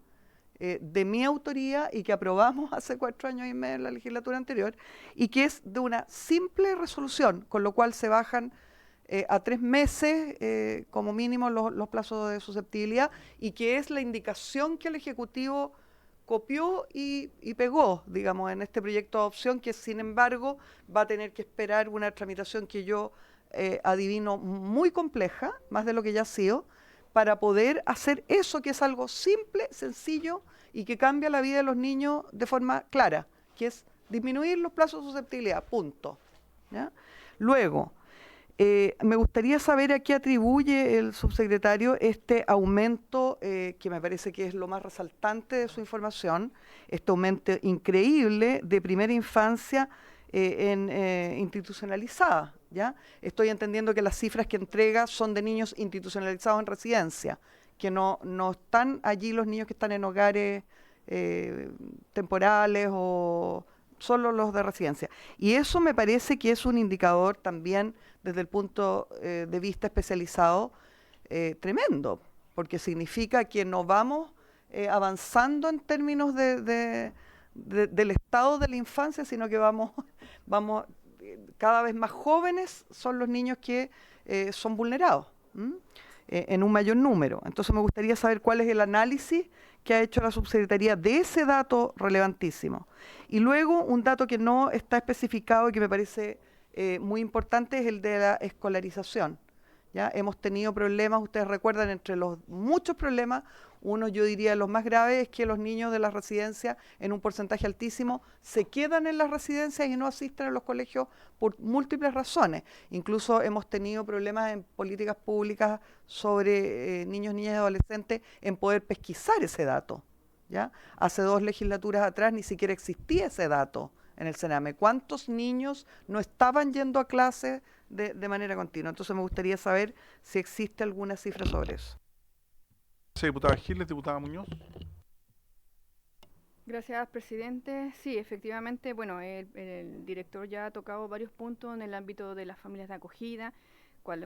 D: de mi autoría y que aprobamos hace 4 años y medio en la legislatura anterior, y que es de una simple resolución, con lo cual se bajan a 3 meses como mínimo los plazos de susceptibilidad, y que es la indicación que el Ejecutivo copió y pegó, digamos, en este proyecto de adopción, que sin embargo va a tener que esperar una tramitación que yo adivino muy compleja, más de lo que ya ha sido, para poder hacer eso, que es algo simple, sencillo y que cambia la vida de los niños de forma clara, que es disminuir los plazos de susceptibilidad, punto, ¿ya? Luego, me gustaría saber a qué atribuye el subsecretario este aumento, que me parece que es lo más resaltante de su información, este aumento increíble de primera infancia institucionalizada, ¿ya? Estoy entendiendo que las cifras que entrega son de niños institucionalizados en residencia, que no están allí los niños que están en hogares temporales o solo los de residencia. Y eso me parece que es un indicador también desde el punto de vista especializado tremendo, porque significa que no vamos avanzando en términos del estado de la infancia, sino que vamos cada vez más jóvenes son los niños que son vulnerados en un mayor número. Entonces me gustaría saber cuál es el análisis que ha hecho la subsecretaría de ese dato relevantísimo. Y luego un dato que no está especificado y que me parece muy importante es el de la escolarización. ¿Ya? Hemos tenido problemas, ustedes recuerdan, entre los muchos problemas, uno, yo diría, los más graves es que los niños de las residencias, en un porcentaje altísimo, se quedan en las residencias y no asisten a los colegios por múltiples razones. Incluso hemos tenido problemas en políticas públicas sobre niños, niñas y adolescentes en poder pesquisar ese dato, ¿ya? Hace 2 legislaturas atrás ni siquiera existía ese dato en el Sename. ¿Cuántos niños no estaban yendo a clases de manera continua? Entonces me gustaría saber si existe alguna cifra sobre eso.
A: Diputada Giles, diputada Muñoz.
G: Gracias, presidente. Sí, efectivamente, bueno, el director ya ha tocado varios puntos en el ámbito de las familias de acogida,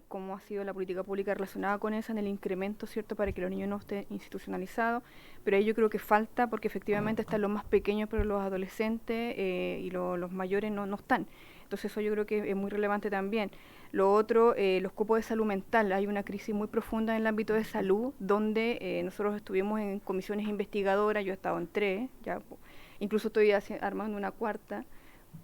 G: cómo ha sido la política pública relacionada con eso, en el incremento, ¿cierto?, para que los niños no estén institucionalizados, pero ahí yo creo que falta, porque efectivamente están los más pequeños, pero los adolescentes y los mayores no están. Entonces eso yo creo que es muy relevante también. Lo otro, los cupos de salud mental. Hay una crisis muy profunda en el ámbito de salud, donde nosotros estuvimos en comisiones investigadoras, yo he estado en 3, ya, incluso estoy armando una 4ª,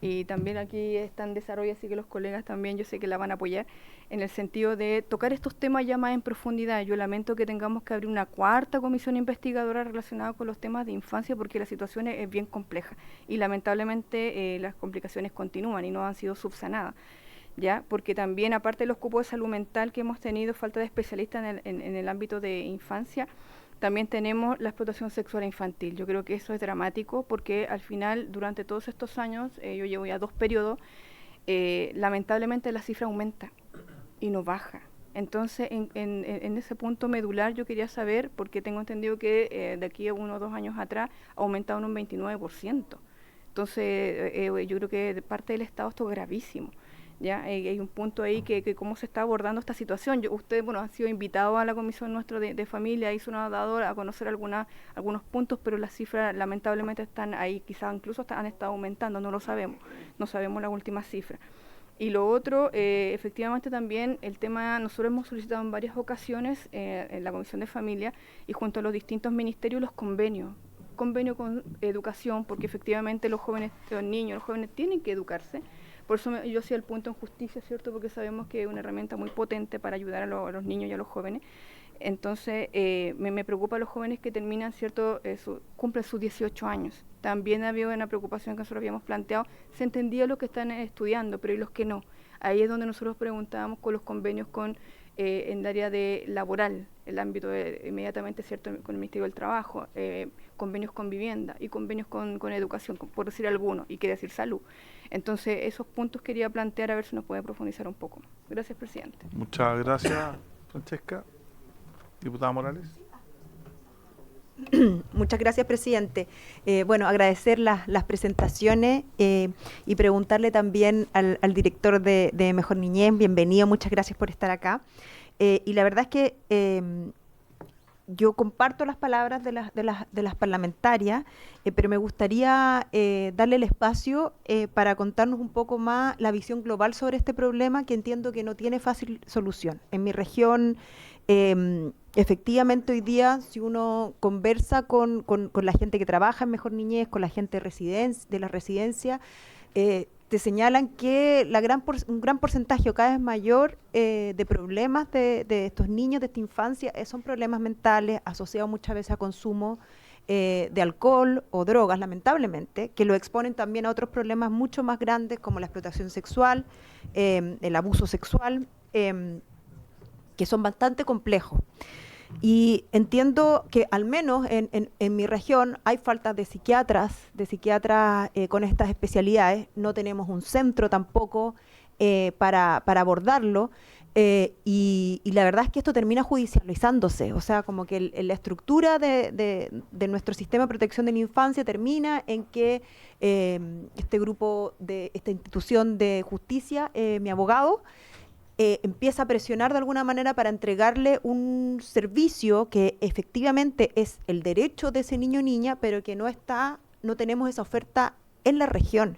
G: y también aquí está en desarrollo, así que los colegas también yo sé que la van a apoyar, en el sentido de tocar estos temas ya más en profundidad. Yo lamento que tengamos que abrir una cuarta comisión investigadora relacionada con los temas de infancia, porque la situación es bien compleja y lamentablemente las complicaciones continúan y no han sido subsanadas. ¿Ya? Porque también, aparte de los cupos de salud mental que hemos tenido, falta de especialistas en el ámbito de infancia, también tenemos la explotación sexual infantil. Yo creo que eso es dramático porque al final, durante todos estos años, yo llevo ya 2 periodos, lamentablemente la cifra aumenta y no baja. Entonces, en ese punto medular yo quería saber, porque tengo entendido que de aquí a 1 o 2 años atrás ha aumentado en un 29%. Entonces, yo creo que de parte del Estado esto es gravísimo. ¿Ya? Hay un punto ahí que cómo se está abordando esta situación. Ustedes, bueno, han sido invitados a la comisión nuestra de familia, hizo una dado a conocer algunos puntos, pero las cifras lamentablemente están ahí, quizás incluso han estado aumentando, no lo sabemos, no sabemos la última cifra. Y lo otro, efectivamente también el tema, nosotros hemos solicitado en varias ocasiones en la comisión de familia y junto a los distintos ministerios los convenio con educación, porque efectivamente los jóvenes, los niños, los jóvenes tienen que educarse. Por eso yo hacía el punto en justicia, ¿cierto? Porque sabemos que es una herramienta muy potente para ayudar a los niños y a los jóvenes. Entonces, me preocupa a los jóvenes que terminan, ¿cierto? Cumplen sus 18 años. También había una preocupación que nosotros habíamos planteado. Se entendía los que están estudiando, pero ¿y los que no? Ahí es donde nosotros preguntábamos con los convenios en el área de laboral, el ámbito inmediatamente, ¿cierto? Con el Ministerio del Trabajo, convenios con vivienda y convenios con educación, por decir algunos, y quiere decir salud. Entonces, esos puntos quería plantear a ver si nos puede profundizar un poco. Gracias, presidente.
A: Muchas gracias, Francesca. Diputada Morales.
J: Muchas gracias, presidente. Bueno, agradecer las presentaciones y preguntarle también al director de Mejor Niñez, bienvenido, muchas gracias por estar acá. Y la verdad es que yo comparto las palabras de las parlamentarias, pero me gustaría darle el espacio para contarnos un poco más la visión global sobre este problema, que entiendo que no tiene fácil solución. En mi región, efectivamente hoy día, si uno conversa con la gente que trabaja en Mejor Niñez, con la gente de la residencia, te señalan que un gran porcentaje o cada vez mayor de problemas de estos niños, de esta infancia, son problemas mentales asociados muchas veces a consumo de alcohol o drogas, lamentablemente, que lo exponen también a otros problemas mucho más grandes como la explotación sexual, el abuso sexual, que son bastante complejos. Y entiendo que al menos en mi región hay falta de psiquiatras con estas especialidades. No tenemos un centro tampoco para abordarlo. Y la verdad es que esto termina judicializándose. O sea, como que la estructura de nuestro sistema de protección de la infancia termina en que esta institución de justicia, mi abogado, empieza a presionar de alguna manera para entregarle un servicio que efectivamente es el derecho de ese niño o niña, pero que no tenemos esa oferta en la región.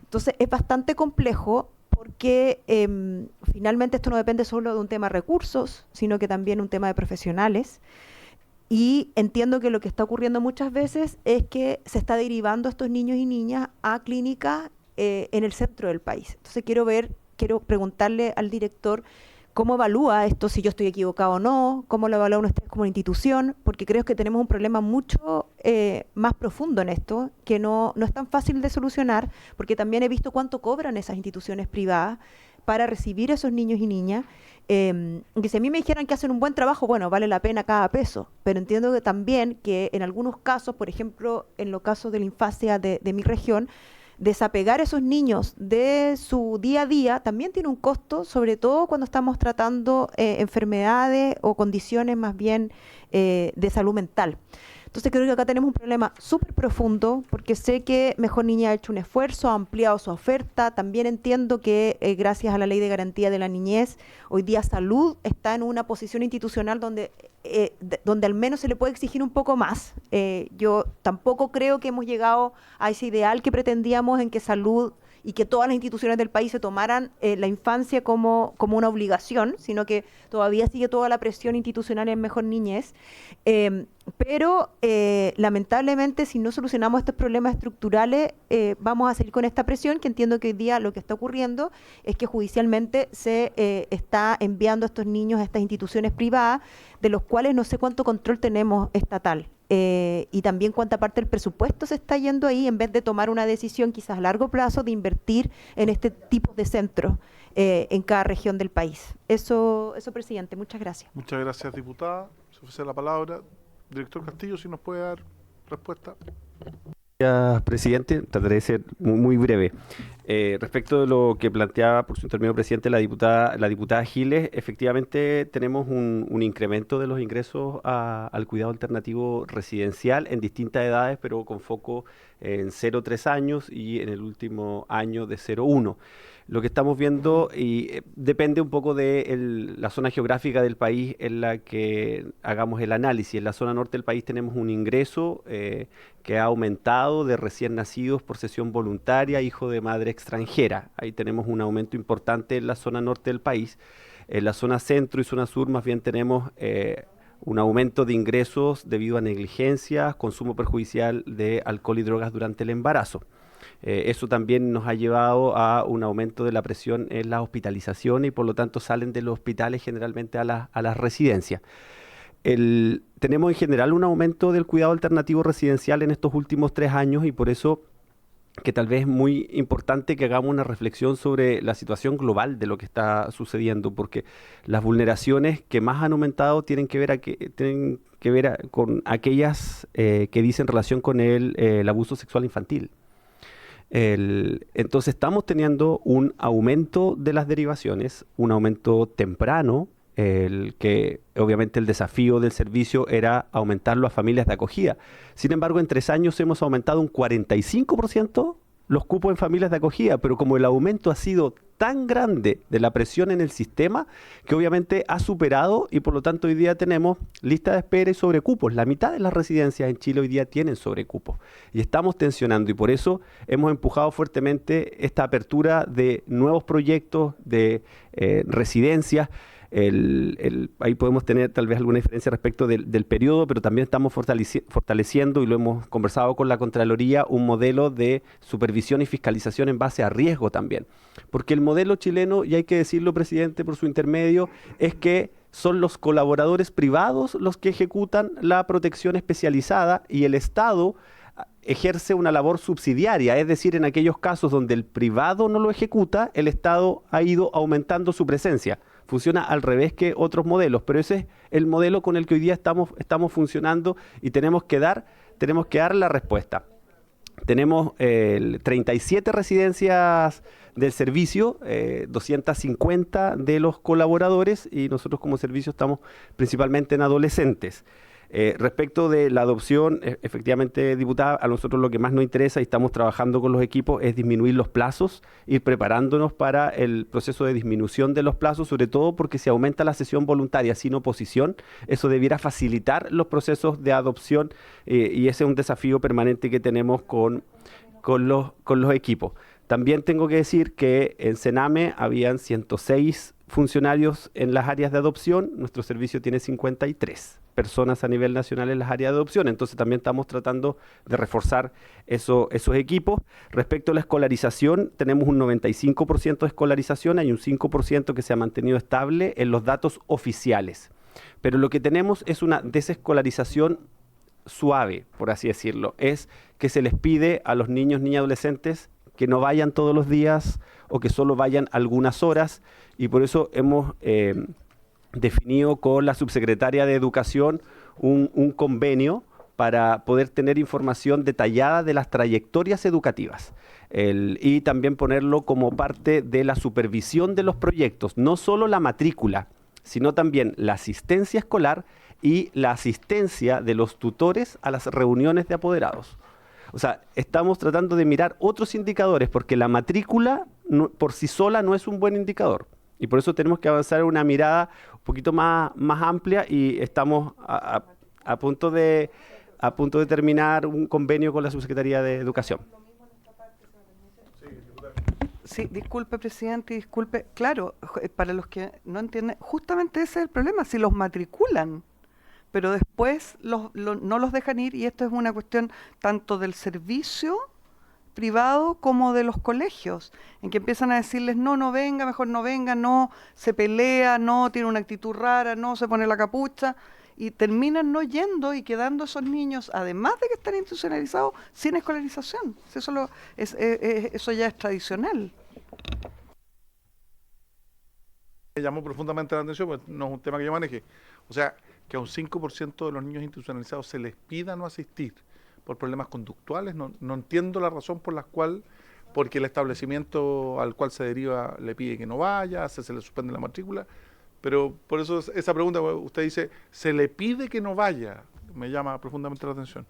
J: Entonces es bastante complejo porque finalmente esto no depende solo de un tema de recursos, sino que también un tema de profesionales. Y entiendo que lo que está ocurriendo muchas veces es que se está derivando a estos niños y niñas a clínicas en el centro del país. Entonces quiero preguntarle al director cómo evalúa esto, si yo estoy equivocado o no, cómo lo evalúan ustedes como institución, porque creo que tenemos un problema mucho más profundo en esto, que no es tan fácil de solucionar, porque también he visto cuánto cobran esas instituciones privadas para recibir a esos niños y niñas, que si a mí me dijeran que hacen un buen trabajo, bueno, vale la pena cada peso, pero entiendo que también que en algunos casos, por ejemplo, en los casos de la infancia de mi región, desapegar a esos niños de su día a día también tiene un costo, sobre todo cuando estamos tratando enfermedades o condiciones más bien de salud mental. Entonces creo que acá tenemos un problema súper profundo, porque sé que Mejor Niñez ha hecho un esfuerzo, ha ampliado su oferta. También entiendo que gracias a la Ley de Garantía de la Niñez, hoy día Salud está en una posición institucional donde al menos se le puede exigir un poco más. Yo tampoco creo que hemos llegado a ese ideal que pretendíamos en que Salud y que todas las instituciones del país se tomaran la infancia como una obligación, sino que todavía sigue toda la presión institucional en Mejor Niñez. Pero lamentablemente, si no solucionamos estos problemas estructurales, vamos a seguir con esta presión, que entiendo que hoy día lo que está ocurriendo es que judicialmente se está enviando a estos niños a estas instituciones privadas, de los cuales no sé cuánto control tenemos estatal. Y también cuánta parte del presupuesto se está yendo ahí, en vez de tomar una decisión quizás a largo plazo de invertir en este tipo de centros en cada región del país. Eso, presidente, muchas gracias.
A: Muchas gracias, diputada. Se ofrece la palabra. Director Castillo, si nos puede dar respuesta.
I: Gracias, presidente. Trataré de ser muy breve. Respecto de lo que planteaba por su intermedio, presidente, la diputada Giles, efectivamente tenemos un incremento de los ingresos al cuidado alternativo residencial en distintas edades, pero con foco en 0-3 años y en el último año de 0-1. Lo que estamos viendo, y depende un poco de la zona geográfica del país en la que hagamos el análisis. En la zona norte del país tenemos un ingreso que ha aumentado de recién nacidos por cesión voluntaria, hijo de madre extranjera. Ahí tenemos un aumento importante en la zona norte del país. En la zona centro y zona sur más bien tenemos un aumento de ingresos debido a negligencias, consumo perjudicial de alcohol y drogas durante el embarazo. Eso también nos ha llevado a un aumento de la presión en las hospitalizaciones y por lo tanto salen de los hospitales generalmente a las residencias. Tenemos en general un aumento del cuidado alternativo residencial en estos últimos 3 años y por eso que tal vez es muy importante que hagamos una reflexión sobre la situación global de lo que está sucediendo, porque las vulneraciones que más han aumentado tienen que ver con aquellas que dicen relación con el abuso sexual infantil. Entonces estamos teniendo un aumento de las derivaciones, un aumento temprano, que obviamente el desafío del servicio era aumentarlo a familias de acogida. Sin embargo, en 3 años hemos aumentado un 45% los cupos en familias de acogida, pero como el aumento ha sido tan grande de la presión en el sistema, que obviamente ha superado y por lo tanto hoy día tenemos lista de espera y sobrecupos. La mitad de las residencias en Chile hoy día tienen sobrecupos y estamos tensionando y por eso hemos empujado fuertemente esta apertura de nuevos proyectos de residencias. Ahí podemos tener tal vez alguna diferencia respecto del periodo, pero también estamos fortaleciendo, y lo hemos conversado con la Contraloría, un modelo de supervisión y fiscalización en base a riesgo también. Porque el modelo chileno, y hay que decirlo, presidente, por su intermedio, es que son los colaboradores privados los que ejecutan la protección especializada y el Estado ejerce una labor subsidiaria, es decir, en aquellos casos donde el privado no lo ejecuta, el Estado ha ido aumentando su presencia. Funciona al revés que otros modelos, pero ese es el modelo con el que hoy día estamos funcionando y tenemos que dar la respuesta. Tenemos 37 residencias del servicio, 250 de los colaboradores y nosotros como servicio estamos principalmente en adolescentes. Respecto de la adopción, efectivamente, diputada, a nosotros lo que más nos interesa y estamos trabajando con los equipos es disminuir los plazos, ir preparándonos para el proceso de disminución de los plazos, sobre todo porque si aumenta la cesión voluntaria sin oposición, eso debiera facilitar los procesos de adopción y ese es un desafío permanente que tenemos con los equipos. También tengo que decir que en Sename habían 106 funcionarios en las áreas de adopción, nuestro servicio tiene 53 personas a nivel nacional en las áreas de adopción, entonces también estamos tratando de reforzar esos equipos. Respecto a la escolarización, tenemos un 95% de escolarización, hay un 5% que se ha mantenido estable en los datos oficiales, pero lo que tenemos es una desescolarización suave, por así decirlo, es que se les pide a los niños, niñas y adolescentes que no vayan todos los días o que solo vayan algunas horas y por eso hemos definido con la subsecretaria de Educación un convenio para poder tener información detallada de las trayectorias educativas y también ponerlo como parte de la supervisión de los proyectos, no solo la matrícula, sino también la asistencia escolar y la asistencia de los tutores a las reuniones de apoderados. O sea, estamos tratando de mirar otros indicadores porque la matrícula por sí sola no es un buen indicador. Y por eso tenemos que avanzar en una mirada un poquito más amplia y estamos a punto de terminar un convenio con la Subsecretaría de Educación.
D: Sí, disculpe, presidente, disculpe. Claro, para los que no entienden, justamente ese es el problema, si los matriculan, pero después no los dejan ir, y esto es una cuestión tanto del servicio privado como de los colegios, en que empiezan a decirles, no venga, mejor no venga, no, se pelea, no, tiene una actitud rara, no, se pone la capucha, y terminan no yendo y quedando esos niños, además de que están institucionalizados, sin escolarización. Eso ya es tradicional.
A: Me llamó profundamente la atención, pues no es un tema que yo maneje. O sea, que a un 5% de los niños institucionalizados se les pida no asistir por problemas conductuales. No entiendo la razón por la cual, porque el establecimiento al cual se deriva le pide que no vaya, se le suspende la matrícula. Pero por eso esa pregunta, usted dice, se le pide que no vaya, me llama profundamente la atención.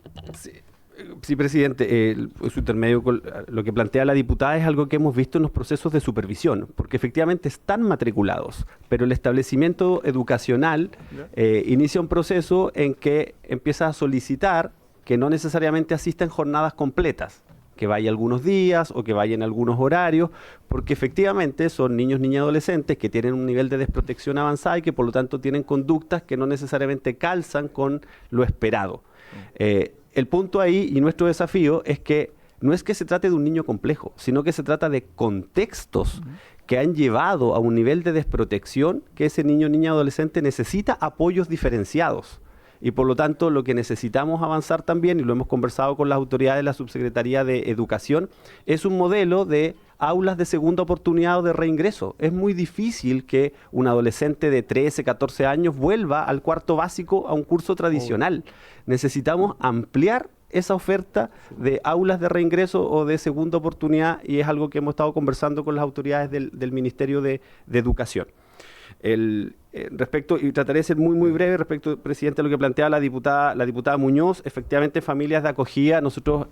I: Sí, presidente, su intermedio con lo que plantea la diputada es algo que hemos visto en los procesos de supervisión, porque efectivamente están matriculados, pero el establecimiento educacional inicia un proceso en que empieza a solicitar que no necesariamente asista en jornadas completas, que vaya algunos días o que vaya en algunos horarios, porque efectivamente son niños, niñas y adolescentes que tienen un nivel de desprotección avanzada y que por lo tanto tienen conductas que no necesariamente calzan con lo esperado. El punto ahí y nuestro desafío es que no es que se trate de un niño complejo, sino que se trata de contextos que han llevado a un nivel de desprotección que ese niño, niña, adolescente necesita apoyos diferenciados. Y por lo tanto, lo que necesitamos avanzar también, y lo hemos conversado con las autoridades de la Subsecretaría de Educación, es un modelo de aulas de segunda oportunidad o de reingreso. Es muy difícil que un adolescente de 13, 14 años vuelva al cuarto básico a un curso tradicional. Necesitamos ampliar esa oferta de aulas de reingreso o de segunda oportunidad, y es algo que hemos estado conversando con las autoridades del Ministerio de Educación. Respecto, y trataré de ser muy breve respecto, presidente, a lo que planteaba la diputada Muñoz, efectivamente familias de acogida, nosotros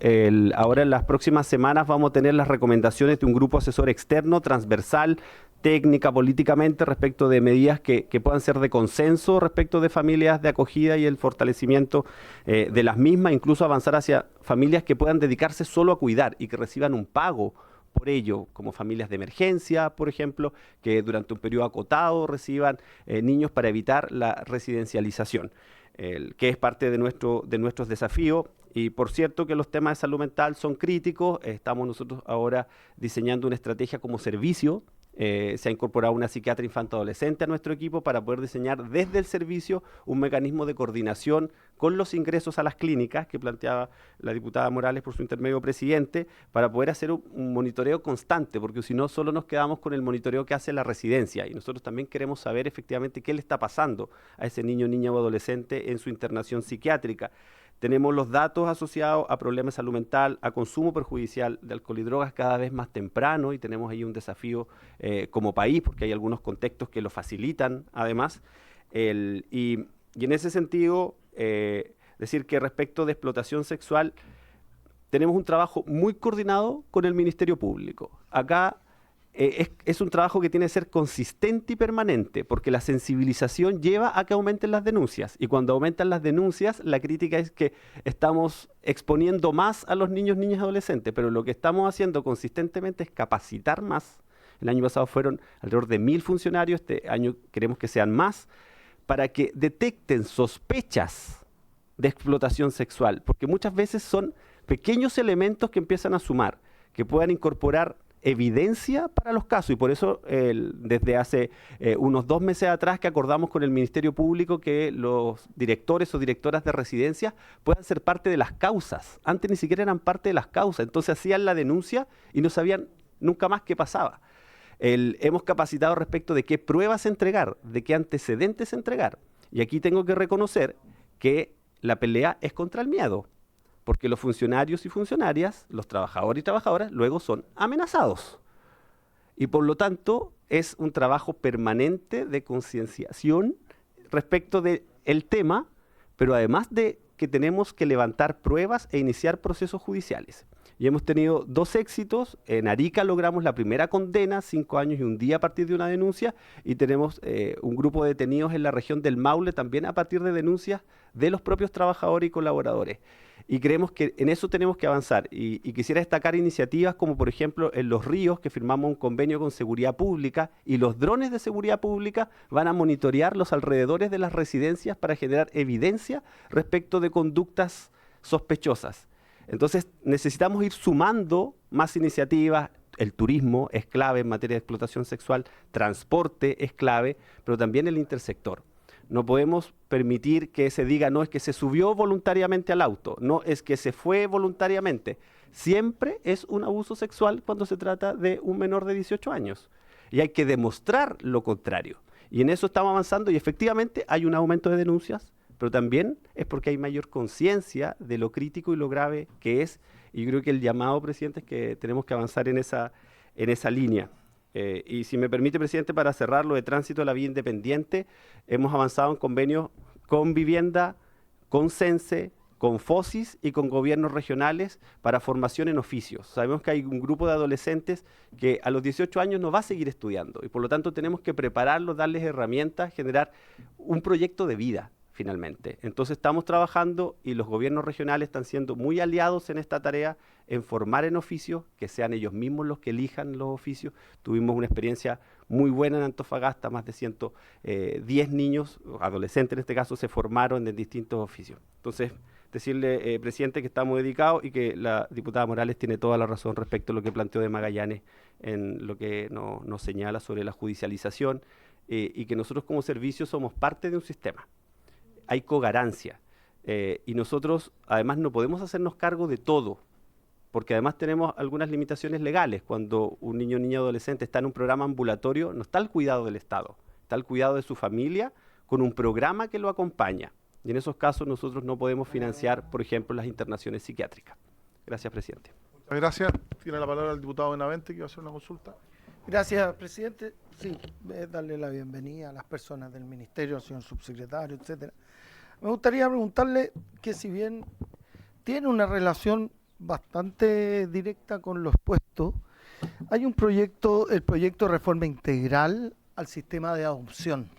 I: ahora en las próximas semanas vamos a tener las recomendaciones de un grupo asesor externo, transversal, técnica, políticamente, respecto de medidas que puedan ser de consenso respecto de familias de acogida y el fortalecimiento de las mismas, incluso avanzar hacia familias que puedan dedicarse solo a cuidar y que reciban un pago por ello, como familias de emergencia, por ejemplo, que durante un periodo acotado reciban niños para evitar la residencialización, que es parte de nuestros desafíos. Y por cierto que los temas de salud mental son críticos, estamos nosotros ahora diseñando una estrategia como servicio. Se ha incorporado una psiquiatra infanto-adolescente a nuestro equipo para poder diseñar desde el servicio un mecanismo de coordinación con los ingresos a las clínicas que planteaba la diputada Morales por su intermedio, presidente, para poder hacer un monitoreo constante, porque si no solo nos quedamos con el monitoreo que hace la residencia, y nosotros también queremos saber efectivamente qué le está pasando a ese niño, niña o adolescente en su internación psiquiátrica. Tenemos los datos asociados a problemas de salud mental, a consumo perjudicial de alcohol y drogas cada vez más temprano, y tenemos ahí un desafío como país, porque hay algunos contextos que lo facilitan además. Y en ese sentido, decir que respecto de explotación sexual, tenemos un trabajo muy coordinado con el Ministerio Público. Acá es un trabajo que tiene que ser consistente y permanente, porque la sensibilización lleva a que aumenten las denuncias, y cuando aumentan las denuncias, la crítica es que estamos exponiendo más a los niños, niñas y adolescentes, pero lo que estamos haciendo consistentemente es capacitar más. El año pasado fueron alrededor de 1000 funcionarios, este año queremos que sean más, para que detecten sospechas de explotación sexual, porque muchas veces son pequeños elementos que empiezan a sumar, que puedan incorporar evidencia para los casos, y por eso desde hace unos 2 meses atrás que acordamos con el Ministerio Público que los directores o directoras de residencias puedan ser parte de las causas. Antes ni siquiera eran parte de las causas, entonces hacían la denuncia y no sabían nunca más qué pasaba. Hemos capacitado respecto de qué pruebas entregar, de qué antecedentes entregar, y aquí tengo que reconocer que la pelea es contra el miedo, porque los funcionarios y funcionarias, los trabajadores y trabajadoras, luego son amenazados. Y por lo tanto, es un trabajo permanente de concienciación respecto del tema, pero además de que tenemos que levantar pruebas e iniciar procesos judiciales. Y hemos tenido 2 éxitos. En Arica logramos la primera condena, 5 años y un día a partir de una denuncia, y tenemos un grupo de detenidos en la región del Maule también a partir de denuncias de los propios trabajadores y colaboradores. Y creemos que en eso tenemos que avanzar. Y quisiera destacar iniciativas como, por ejemplo, en Los Ríos, que firmamos un convenio con Seguridad Pública, y los drones de Seguridad Pública van a monitorear los alrededores de las residencias para generar evidencia respecto de conductas sospechosas. Entonces necesitamos ir sumando más iniciativas. El turismo es clave en materia de explotación sexual, transporte es clave, pero también el intersector. No podemos permitir que se diga, no, es que se subió voluntariamente al auto, no, es que se fue voluntariamente. Siempre es un abuso sexual cuando se trata de un menor de 18 años. Y hay que demostrar lo contrario. Y en eso estamos avanzando y efectivamente hay un aumento de denuncias, pero también es porque hay mayor conciencia de lo crítico y lo grave que es. Y yo creo que el llamado, presidente, es que tenemos que avanzar en esa línea. Y si me permite, presidente, para cerrar lo de tránsito a la vía independiente, hemos avanzado en convenios con Vivienda, con CENSE, con FOSIS y con gobiernos regionales para formación en oficios. Sabemos que hay un grupo de adolescentes que a los 18 años no va a seguir estudiando y por lo tanto tenemos que prepararlos, darles herramientas, generar un proyecto de vida finalmente. Entonces estamos trabajando y los gobiernos regionales están siendo muy aliados en esta tarea, en formar en oficios, que sean ellos mismos los que elijan los oficios. Tuvimos una experiencia muy buena en Antofagasta, más de 110 niños, adolescentes en este caso, se formaron en distintos oficios. Entonces, decirle, presidente, que estamos dedicados y que la diputada Morales tiene toda la razón respecto a lo que planteó de Magallanes en lo que nos señala sobre la judicialización y que nosotros como servicio somos parte de un sistema. Hay cogarancia y nosotros además no podemos hacernos cargo de todo, porque además tenemos algunas limitaciones legales. Cuando un niño o niña adolescente está en un programa ambulatorio, no está al cuidado del Estado, está al cuidado de su familia con un programa que lo acompaña. Y en esos casos nosotros no podemos financiar, por ejemplo, las internaciones psiquiátricas. Gracias, presidente.
A: Muchas gracias. Tiene la palabra el diputado Benavente, que va a hacer una consulta.
K: Gracias, presidente. Sí, darle la bienvenida a las personas del ministerio, al señor subsecretario, etcétera. Me gustaría preguntarle que si bien tiene una relación bastante directa con los puestos, hay un proyecto, el proyecto de reforma integral al sistema de adopción,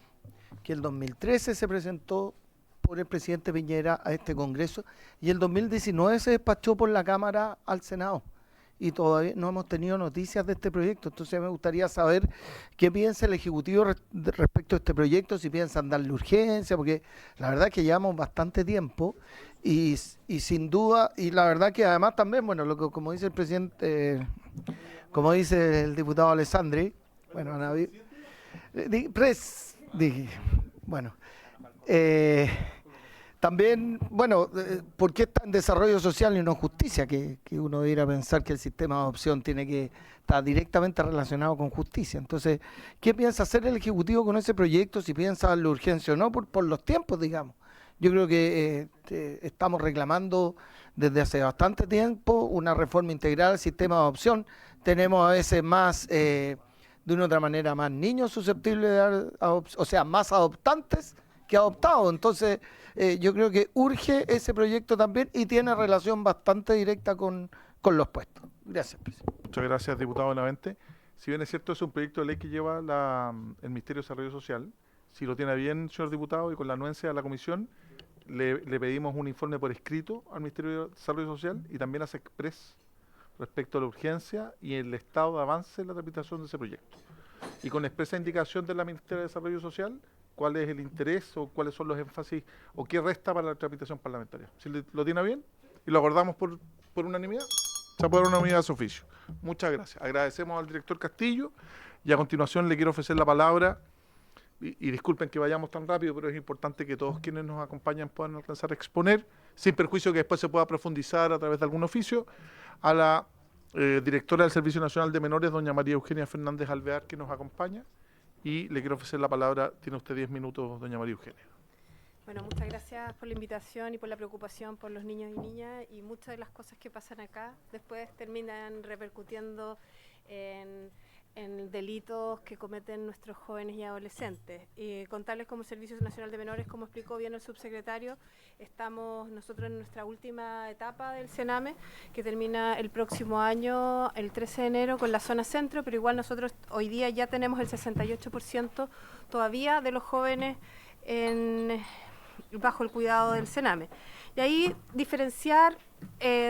K: que el 2013 se presentó por el presidente Piñera a este Congreso y el 2019 se despachó por la Cámara al Senado. Y todavía no hemos tenido noticias de este proyecto. Entonces me gustaría saber qué piensa el Ejecutivo respecto a este proyecto, si piensan darle urgencia, porque la verdad es que llevamos bastante tiempo y sin duda, y la verdad que además también, bueno, lo que como dice el presidente, como dice el diputado Alessandri, bueno, también, bueno, ¿por qué está en desarrollo social y no justicia? Que uno debiera pensar que el sistema de adopción tiene que estar directamente relacionado con justicia. Entonces, ¿qué piensa hacer el Ejecutivo con ese proyecto? Si piensa darle urgencia o no, por los tiempos, digamos. Yo creo que estamos reclamando desde hace bastante tiempo una reforma integral al sistema de adopción. Tenemos a veces más, de una u otra manera, más niños susceptibles de dar adopción, o sea, más adoptantes que adoptados. Entonces, yo creo que urge ese proyecto también y tiene relación bastante directa con los puestos. Gracias, presidente.
A: Muchas gracias, diputado Benavente. Si bien es cierto, es un proyecto de ley que lleva el Ministerio de Desarrollo Social. Si lo tiene bien, señor diputado, y con la anuencia de la comisión, le pedimos un informe por escrito al Ministerio de Desarrollo Social y también a SECPRES respecto a la urgencia y el estado de avance en la tramitación de ese proyecto. Y con expresa indicación de la Ministerio de Desarrollo Social, cuál es el interés o cuáles son los énfasis o qué resta para la tramitación parlamentaria. Si lo tiene bien y lo acordamos por unanimidad, se puede dar unanimidad a su oficio. Muchas gracias. Agradecemos al director Castillo y a continuación le quiero ofrecer la palabra y disculpen que vayamos tan rápido, pero es importante que todos quienes nos acompañan puedan alcanzar a exponer, sin perjuicio que después se pueda profundizar a través de algún oficio, a la directora del Servicio Nacional de Menores, doña María Eugenia Fernández Alvear, que nos acompaña. Y le quiero ofrecer la palabra, tiene usted 10 minutos, doña María Eugenia.
L: Bueno, muchas gracias por la invitación y por la preocupación por los niños y niñas, y muchas de las cosas que pasan acá después terminan repercutiendo en en delitos que cometen nuestros jóvenes y adolescentes. Contarles como Servicio Nacional de Menores, como explicó bien el subsecretario, estamos nosotros en nuestra última etapa del Sename, que termina el próximo año, el 13 de enero, con la zona centro, pero igual nosotros hoy día ya tenemos el 68% todavía de los jóvenes bajo el cuidado del Sename. Y ahí diferenciar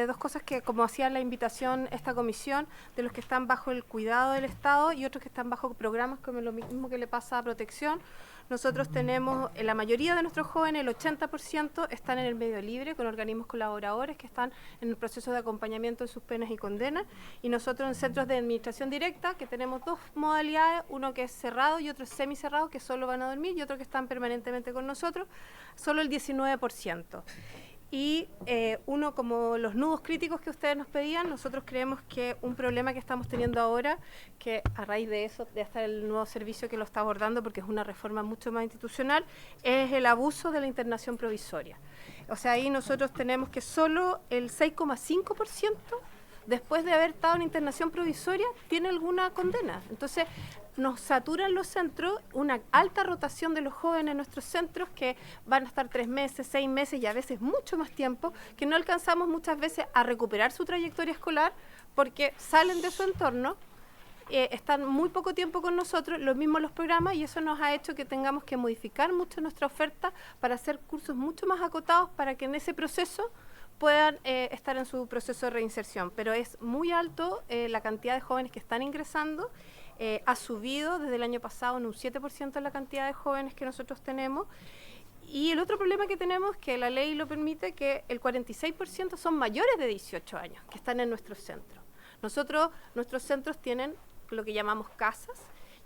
L: dos cosas que, como hacía la invitación esta comisión, de los que están bajo el cuidado del Estado y otros que están bajo programas como lo mismo que le pasa a protección. Nosotros tenemos, en la mayoría de nuestros jóvenes, el 80% están en el medio libre, con organismos colaboradores que están en el proceso de acompañamiento de sus penas y condenas. Y nosotros en centros de administración directa, que tenemos dos modalidades, uno que es cerrado y otro es semicerrado, que solo van a dormir, y otro que están permanentemente con nosotros, solo el 19%. Y uno, como los nudos críticos que ustedes nos pedían, nosotros creemos que un problema que estamos teniendo ahora, que a raíz de eso, de hasta el nuevo servicio que lo está abordando, porque es una reforma mucho más institucional, es el abuso de la internación provisoria. O sea, ahí nosotros tenemos que solo el 6,5%, después de haber estado en internación provisoria, tiene alguna condena. Entonces, nos saturan los centros, una alta rotación de los jóvenes en nuestros centros que van a estar 3 meses, 6 meses y a veces mucho más tiempo, que no alcanzamos muchas veces a recuperar su trayectoria escolar porque salen de su entorno, están muy poco tiempo con nosotros, lo mismo los programas, y eso nos ha hecho que tengamos que modificar mucho nuestra oferta para hacer cursos mucho más acotados para que en ese proceso puedan estar en su proceso de reinserción. Pero es muy alto la cantidad de jóvenes que están ingresando. Ha subido desde el año pasado en un 7% la cantidad de jóvenes que nosotros tenemos. Y el otro problema que tenemos es que la ley lo permite, que el 46% son mayores de 18 años que están en nuestros centros. Nuestros centros tienen lo que llamamos casas,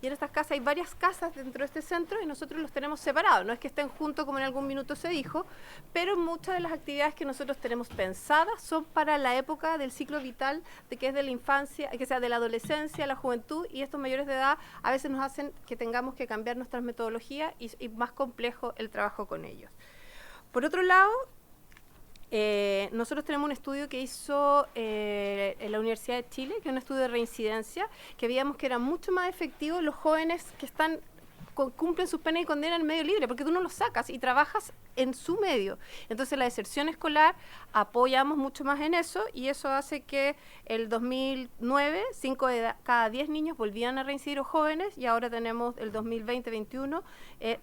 L: y en estas casas hay varias casas dentro de este centro y nosotros los tenemos separados. No es que estén juntos como en algún minuto se dijo, pero muchas de las actividades que nosotros tenemos pensadas son para la época del ciclo vital, de que es de la infancia, que sea de la adolescencia, la juventud, y estos mayores de edad a veces nos hacen que tengamos que cambiar nuestras metodologías y más complejo el trabajo con ellos. Por otro lado, nosotros tenemos un estudio que hizo en la Universidad de Chile, que es un estudio de reincidencia, que veíamos que era mucho más efectivo los jóvenes que cumplen sus penas y condenas en medio libre, porque tú no los sacas y trabajas en su medio. Entonces la deserción escolar apoyamos mucho más en eso, y eso hace que el 2009 5 de cada 10 niños volvían a reincidir, o jóvenes, y ahora tenemos el 2020-21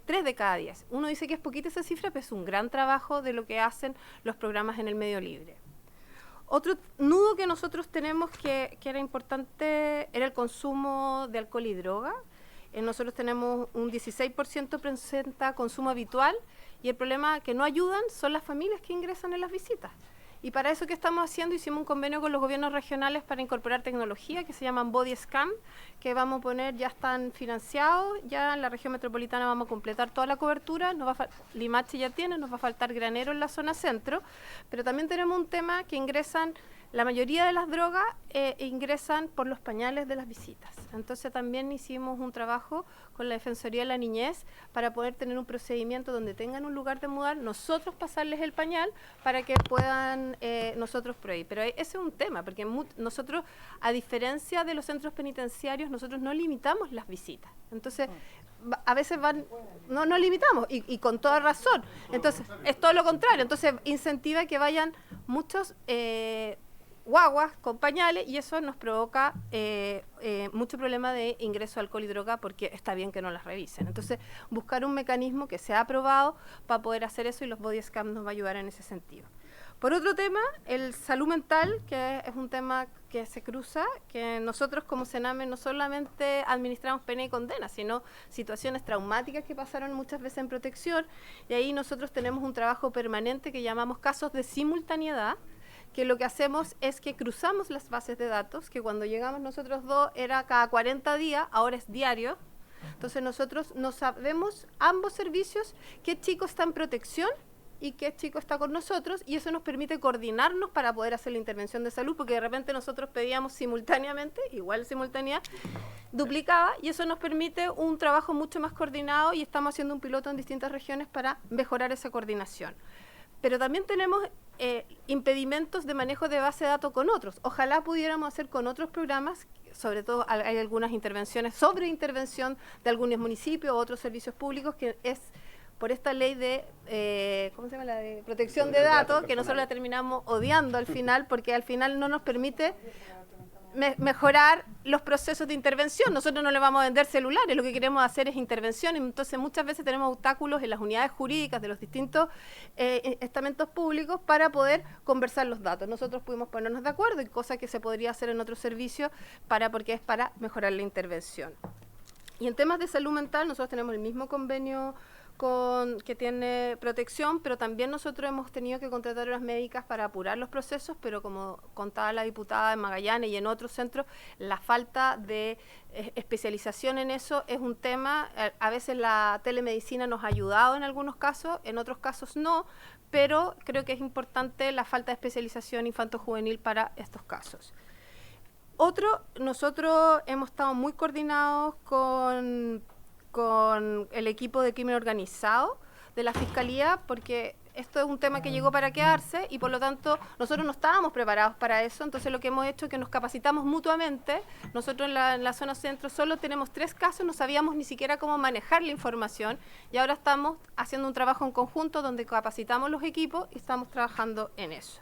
L: 3 de cada 10. Uno dice que es poquita esa cifra, pero es un gran trabajo de lo que hacen los programas en el medio libre. Otro nudo que nosotros tenemos que era importante era el consumo de alcohol y droga. Nosotros tenemos un 16% presenta consumo habitual, y el problema que no ayudan son las familias que ingresan en las visitas. Y para eso, ¿qué estamos haciendo? Hicimos un convenio con los gobiernos regionales para incorporar tecnología que se llaman Body Scan, que vamos a poner, ya están financiados, ya en la región metropolitana vamos a completar toda la cobertura, Limache ya tiene, nos va a faltar Granero en la zona centro, pero también tenemos un tema que ingresan, la mayoría de las drogas ingresan por los pañales de las visitas. Entonces también hicimos un trabajo con la Defensoría de la Niñez para poder tener un procedimiento donde tengan un lugar de mudar, nosotros pasarles el pañal para que puedan nosotros prohibir. Pero ese es un tema, porque nosotros, a diferencia de los centros penitenciarios, nosotros no limitamos las visitas. Entonces, a veces no limitamos, y con toda razón. Entonces, es todo lo contrario. Entonces, incentiva que vayan muchos guaguas con pañales, y eso nos provoca mucho problema de ingreso de alcohol y droga, porque está bien que no las revisen. Entonces, buscar un mecanismo que sea aprobado para poder hacer eso, y los body scams nos va a ayudar en ese sentido. Por otro tema, el salud mental, que es un tema que se cruza, que nosotros como Sename no solamente administramos pena y condena, sino situaciones traumáticas que pasaron muchas veces en protección, y ahí nosotros tenemos un trabajo permanente que llamamos casos de simultaneidad, que lo que hacemos es que cruzamos las bases de datos, que cuando llegamos nosotros dos era cada 40 días, ahora es diario. Entonces nosotros no sabemos ambos servicios qué chico está en protección y qué chico está con nosotros, y eso nos permite coordinarnos para poder hacer la intervención de salud, porque de repente nosotros pedíamos simultáneamente, igual simultaneidad, duplicaba, y eso nos permite un trabajo mucho más coordinado, y estamos haciendo un piloto en distintas regiones para mejorar esa coordinación. Pero también tenemos impedimentos de manejo de base de datos con otros. Ojalá pudiéramos hacer con otros programas, sobre todo hay algunas intervenciones sobre intervención de algunos municipios o otros servicios públicos que es por esta ley de, ¿cómo se llama? La de protección de datos, que nosotros la terminamos odiando al final, porque al final no nos permite mejorar los procesos de intervención. Nosotros no le vamos a vender celulares, lo que queremos hacer es intervención, y entonces muchas veces tenemos obstáculos en las unidades jurídicas de los distintos estamentos públicos para poder conversar los datos. Nosotros pudimos ponernos de acuerdo, y cosa que se podría hacer en otros servicios porque es para mejorar la intervención. Y en temas de salud mental, nosotros tenemos el mismo convenio que tiene protección, pero también nosotros hemos tenido que contratar horas médicas para apurar los procesos, pero como contaba la diputada en Magallanes y en otros centros, la falta de especialización en eso es un tema. A veces la telemedicina nos ha ayudado en algunos casos, en otros casos no, pero creo que es importante la falta de especialización infanto-juvenil para estos casos. Nosotros hemos estado muy coordinados con el equipo de crimen organizado de la Fiscalía, porque esto es un tema que llegó para quedarse y por lo tanto nosotros no estábamos preparados para eso. Entonces lo que hemos hecho es que nos capacitamos mutuamente. Nosotros en la zona centro solo tenemos 3 casos, no sabíamos ni siquiera cómo manejar la información, y ahora estamos haciendo un trabajo en conjunto donde capacitamos los equipos y estamos trabajando en eso.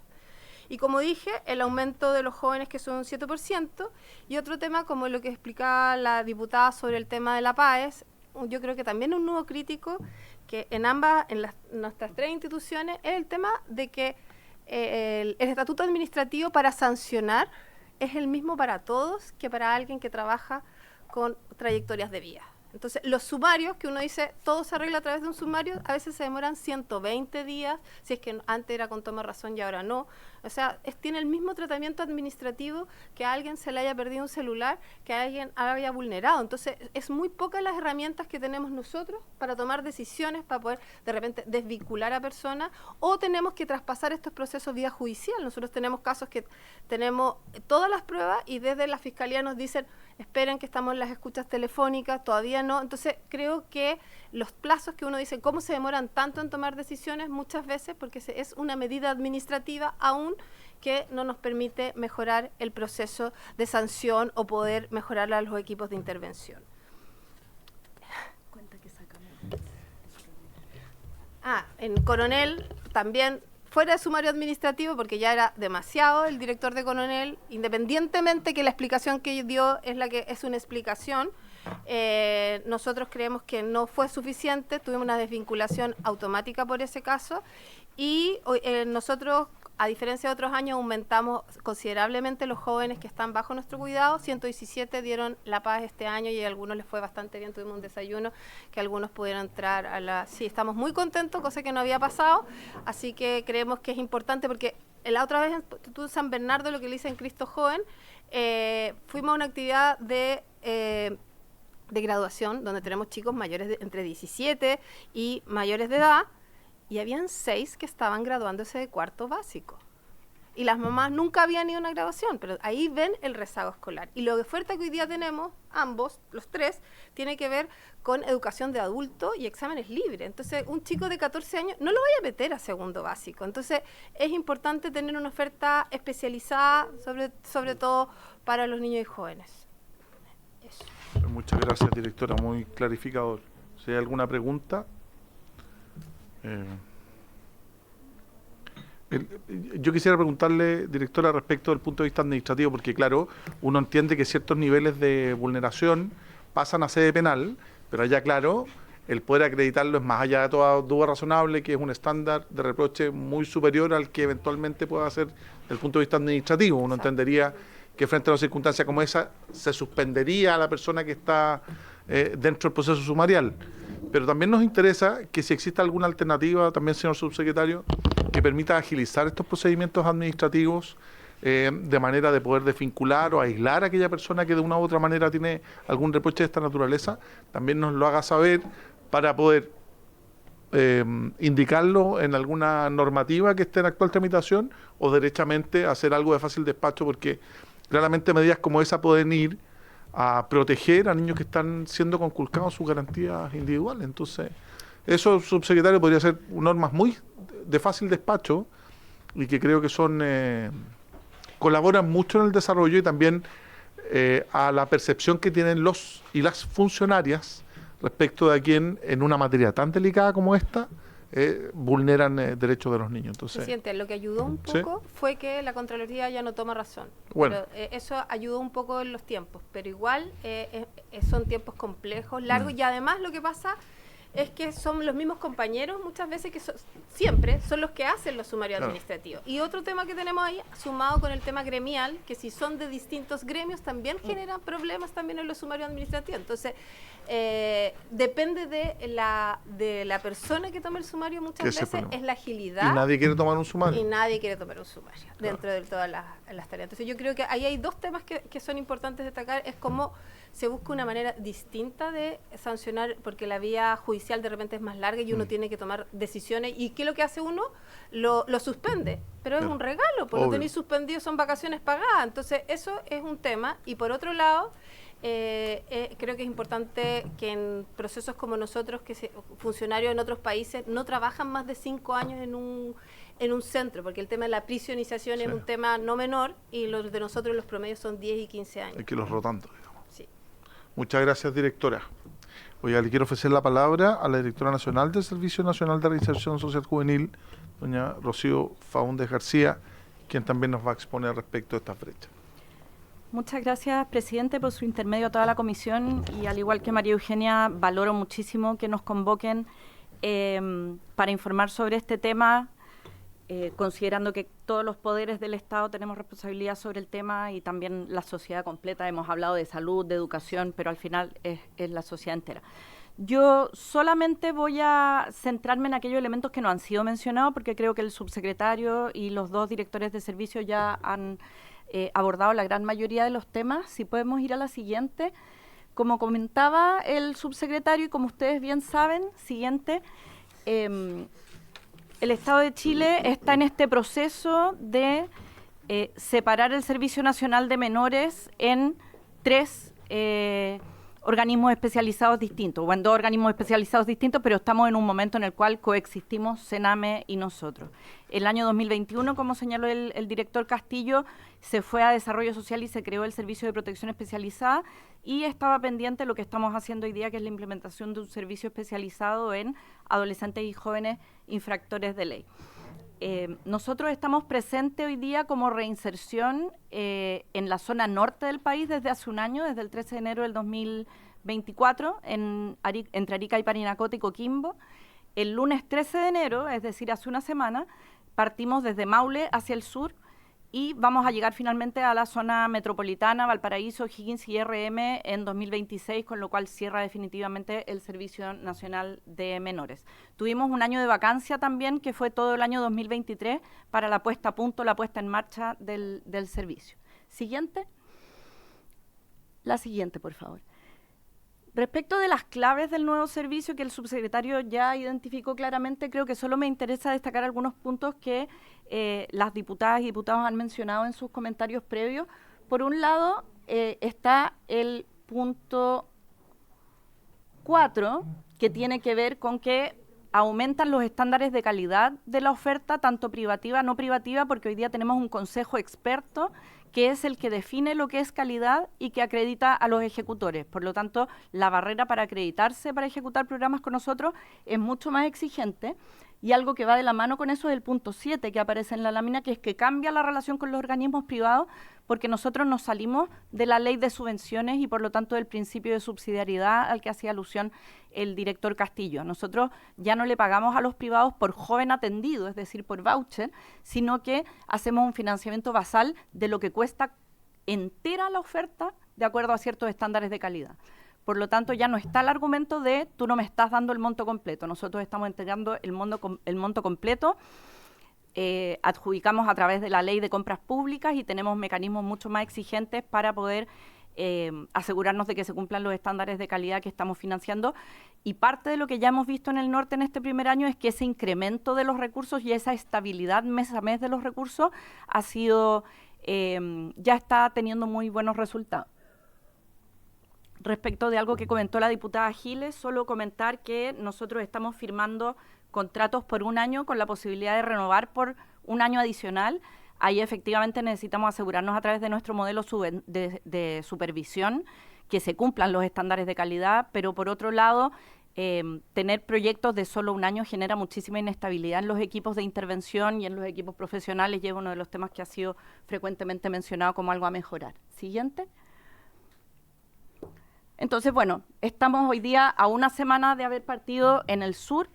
L: Y como dije, el aumento de los jóvenes, que son un 7%, y otro tema como lo que explicaba la diputada sobre el tema de la PAES, yo creo que también un nudo crítico que en nuestras 3 instituciones es el tema de que el estatuto administrativo para sancionar es el mismo para todos que para alguien que trabaja con trayectorias de vida. Entonces, los sumarios, que uno dice, todo se arregla a través de un sumario, a veces se demoran 120 días, si es que antes era con toma razón y ahora no. O sea, tiene el mismo tratamiento administrativo que a alguien se le haya perdido un celular, que a alguien haya vulnerado. Entonces, es muy pocas las herramientas que tenemos nosotros para tomar decisiones, para poder de repente desvincular a personas, o tenemos que traspasar estos procesos vía judicial. Nosotros tenemos casos que tenemos todas las pruebas y desde la Fiscalía nos dicen, esperen que estamos en las escuchas telefónicas, todavía no. Entonces, creo que los plazos que uno dice, ¿cómo se demoran tanto en tomar decisiones? Muchas veces porque es una medida administrativa aún que no nos permite mejorar el proceso de sanción o poder mejorar a los equipos de intervención. En Coronel también, fuera de sumario administrativo, porque ya era demasiado, el director de Coronel, independientemente que la explicación que dio es la que es una explicación, nosotros creemos que no fue suficiente, tuvimos una desvinculación automática por ese caso, y nosotros, a diferencia de otros años, aumentamos considerablemente los jóvenes que están bajo nuestro cuidado. 117 dieron la paz este año y a algunos les fue bastante bien. Tuvimos un desayuno que algunos pudieron entrar a la... Sí, estamos muy contentos, cosa que no había pasado. Así que creemos que es importante porque la otra vez en San Bernardo, lo que le dicen Cristo Joven, fuimos a una actividad de graduación donde tenemos chicos mayores entre 17 y mayores de edad, y habían 6 que estaban graduándose de 4º básico. Y las mamás nunca habían ido a una graduación, pero ahí ven el rezago escolar. Y lo de oferta que hoy día tenemos, ambos, los 3, tiene que ver con educación de adulto y exámenes libres. Entonces, un chico de 14 años no lo vaya a meter a 2º básico. Entonces, es importante tener una oferta especializada, sobre todo para los niños y jóvenes. Eso.
A: Muchas gracias, directora, muy clarificador. Si hay alguna pregunta... yo quisiera preguntarle, directora, respecto del punto de vista administrativo, porque claro, uno entiende que ciertos niveles de vulneración pasan a sede penal, pero allá claro, el poder acreditarlo es más allá de toda duda razonable, que es un estándar de reproche muy superior al que eventualmente pueda ser desde el punto de vista administrativo. Uno entendería que frente a una circunstancia como esa se suspendería a la persona que está dentro del proceso sumarial. Pero también nos interesa que si existe alguna alternativa, también señor subsecretario, que permita agilizar estos procedimientos administrativos de manera de poder desvincular o aislar a aquella persona que de una u otra manera tiene algún reproche de esta naturaleza, también nos lo haga saber para poder indicarlo en alguna normativa que esté en actual tramitación o derechamente hacer algo de fácil despacho, porque claramente medidas como esa pueden ir a proteger a niños que están siendo conculcados sus garantías individuales. Entonces, eso, subsecretario, podría ser normas muy de fácil despacho y que creo que son colaboran mucho en el desarrollo y también a la percepción que tienen los y las funcionarias respecto de a quien en una materia tan delicada como esta vulneran derechos de los niños. Entonces,
L: Presidente, lo que ayudó un poco fue que la Contraloría ya no toma razón.
A: Bueno.
L: Pero, eso ayudó un poco en los tiempos, pero igual son tiempos complejos, largos, y además lo que pasa es que son los mismos compañeros muchas veces que siempre son los que hacen los sumarios administrativos. Y otro tema que tenemos ahí, sumado con el tema gremial, que si son de distintos gremios también generan problemas también en los sumarios administrativos. Entonces, depende de la persona que tome el sumario muchas veces, es la agilidad.
A: Y nadie quiere tomar un sumario.
L: Y nadie quiere tomar un sumario dentro de todas las tareas. Entonces yo creo que ahí hay dos temas que son importantes destacar. Es cómo se busca una manera distinta de sancionar, porque la vía judicial de repente es más larga y uno tiene que tomar decisiones. ¿Y qué es lo que hace uno? Lo suspende. Pero es un regalo, porque lo tenéis suspendido, son vacaciones pagadas. Entonces eso es un tema. Y por otro lado, creo que es importante que en procesos como nosotros, funcionarios en otros países no trabajan más de 5 años en un centro, porque el tema de la prisionización es un tema no menor, y los de nosotros los promedios son 10 y 15 años.
A: Hay que los rotando, digamos.
L: Sí.
A: Muchas gracias, directora. Oiga, le quiero ofrecer la palabra a la directora nacional del Servicio Nacional de Reinserción Social Juvenil, doña Rocío Faúndez García, quien también nos va a exponer respecto a estas brechas.
M: Muchas gracias, presidente, por su intermedio a toda la comisión, y al igual que María Eugenia, valoro muchísimo que nos convoquen para informar sobre este tema, considerando que todos los poderes del Estado tenemos responsabilidad sobre el tema, y también la sociedad completa. Hemos hablado de salud, de educación, pero al final es la sociedad entera. Yo solamente voy a centrarme en aquellos elementos que no han sido mencionados, porque creo que el subsecretario y los dos directores de servicio ya han abordado la gran mayoría de los temas. Si podemos ir a la siguiente. Como comentaba el subsecretario, y como ustedes bien saben, siguiente, el Estado de Chile está en este proceso de separar el Servicio Nacional de Menores en 3 organismos especializados distintos, o en 2 organismos especializados distintos, pero estamos en un momento en el cual coexistimos Sename y nosotros. El año 2021, como señaló el director Castillo, se fue a Desarrollo Social y se creó el Servicio de Protección Especializada, y estaba pendiente lo que estamos haciendo hoy día, que es la implementación de un servicio especializado en adolescentes y jóvenes infractores de ley. Nosotros estamos presentes hoy día como reinserción en la zona norte del país desde hace un año, desde el 13 de enero del 2024, entre Arica y Parinacota y Coquimbo. El lunes 13 de enero, es decir, hace una semana, partimos desde Maule hacia el sur y vamos a llegar finalmente a la zona metropolitana, Valparaíso, Higgins y RM en 2026, con lo cual cierra definitivamente el Servicio Nacional de Menores. Tuvimos un año de vacancia también, que fue todo el año 2023, para la puesta a punto, la puesta en marcha del servicio. Siguiente. La siguiente, por favor. Respecto de las claves del nuevo servicio que el subsecretario ya identificó claramente, creo que solo me interesa destacar algunos puntos que las diputadas y diputados han mencionado en sus comentarios previos. Por un lado, está el punto 4, que tiene que ver con que aumentan los estándares de calidad de la oferta, tanto privativa, no privativa, porque hoy día tenemos un consejo experto que es el que define lo que es calidad y que acredita a los ejecutores. Por lo tanto, la barrera para acreditarse, para ejecutar programas con nosotros, es mucho más exigente. Y algo que va de la mano con eso es el punto 7 que aparece en la lámina, que es que cambia la relación con los organismos privados, porque nosotros nos salimos de la ley de subvenciones y por lo tanto del principio de subsidiariedad al que hacía alusión el director Castillo. Nosotros ya no le pagamos a los privados por joven atendido, es decir, por voucher, sino que hacemos un financiamiento basal de lo que cuesta entera la oferta de acuerdo a ciertos estándares de calidad. Por lo tanto, ya no está el argumento de tú no me estás dando el monto completo. Nosotros estamos entregando el monto completo, adjudicamos a través de la ley de compras públicas y tenemos mecanismos mucho más exigentes para poder asegurarnos de que se cumplan los estándares de calidad que estamos financiando. Y parte de lo que ya hemos visto en el norte en este primer año es que ese incremento de los recursos y esa estabilidad mes a mes de los recursos ha sido, ya está teniendo muy buenos resultados. Respecto de algo que comentó la diputada Giles, solo comentar que nosotros estamos firmando contratos por un año con la posibilidad de renovar por un año adicional. Ahí efectivamente necesitamos asegurarnos a través de nuestro modelo de supervisión que se cumplan los estándares de calidad, pero por otro lado, tener proyectos de solo un año genera muchísima inestabilidad en los equipos de intervención y en los equipos profesionales, y es uno de los temas que ha sido frecuentemente mencionado como algo a mejorar. Siguiente. Entonces, bueno, estamos hoy día a una semana de haber partido en el sur,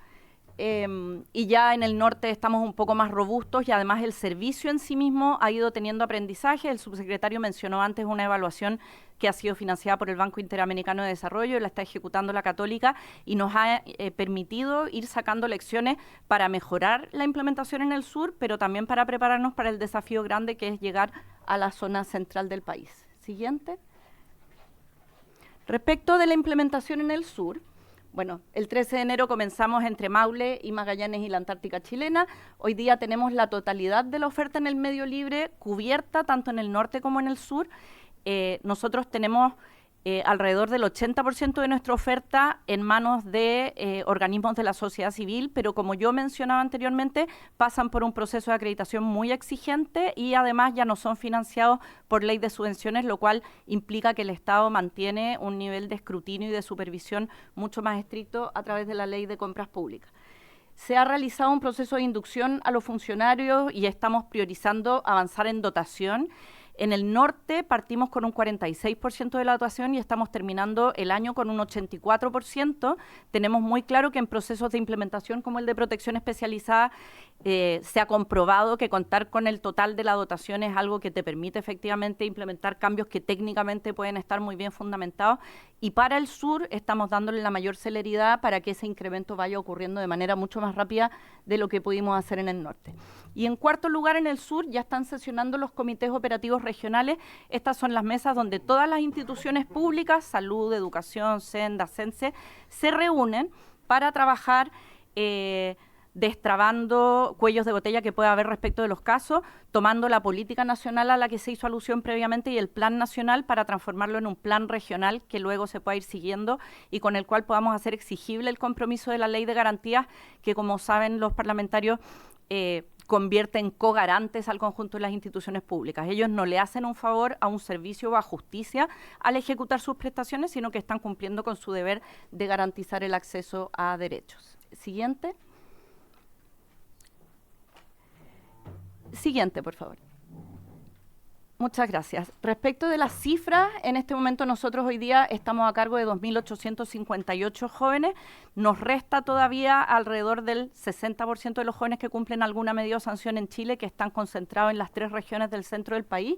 M: y ya en el norte estamos un poco más robustos, y además el servicio en sí mismo ha ido teniendo aprendizaje. El subsecretario mencionó antes una evaluación que ha sido financiada por el Banco Interamericano de Desarrollo, la está ejecutando la Católica, y nos ha permitido ir sacando lecciones para mejorar la implementación en el sur, pero también para prepararnos para el desafío grande que es llegar a la zona central del país. Siguiente. Respecto de la implementación en el sur, bueno, el 13 de enero comenzamos entre Maule y Magallanes y la Antártica chilena. Hoy día tenemos la totalidad de la oferta en el medio libre cubierta tanto en el norte como en el sur. Nosotros tenemos alrededor del 80% de nuestra oferta en manos de organismos de la sociedad civil, pero como yo mencionaba anteriormente, pasan por un proceso de acreditación muy exigente y además ya no son financiados por ley de subvenciones, lo cual implica que el Estado mantiene un nivel de escrutinio y de supervisión mucho más estricto a través de la ley de compras públicas. Se ha realizado un proceso de inducción a los funcionarios y estamos priorizando avanzar en dotación. En el norte partimos con un 46% de la dotación y estamos terminando el año con un 84%. Tenemos muy claro que en procesos de implementación como el de protección especializada se ha comprobado que contar con el total de la dotación es algo que te permite efectivamente implementar cambios que técnicamente pueden estar muy bien fundamentados. Y para el sur estamos dándole la mayor celeridad para que ese incremento vaya ocurriendo de manera mucho más rápida de lo que pudimos hacer en el norte. Y en cuarto lugar, en el sur ya están sesionando los comités operativos regionales. Estas son las mesas donde todas las instituciones públicas, salud, educación, Senda, CENSE, se reúnen para trabajar destrabando cuellos de botella que pueda haber respecto de los casos, tomando la política nacional a la que se hizo alusión previamente y el plan nacional para transformarlo en un plan regional que luego se pueda ir siguiendo y con el cual podamos hacer exigible el compromiso de la ley de garantías que, como saben los parlamentarios, convierte en cogarantes al conjunto de las instituciones públicas. Ellos no le hacen un favor a un servicio o a justicia al ejecutar sus prestaciones, sino que están cumpliendo con su deber de garantizar el acceso a derechos. Siguiente. Siguiente, por favor. Muchas gracias. Respecto de las cifras, en este momento nosotros hoy día estamos a cargo de 2.858 jóvenes. Nos resta todavía alrededor del 60% de los jóvenes que cumplen alguna medida o sanción en Chile, que están concentrados en las 3 regiones del centro del país.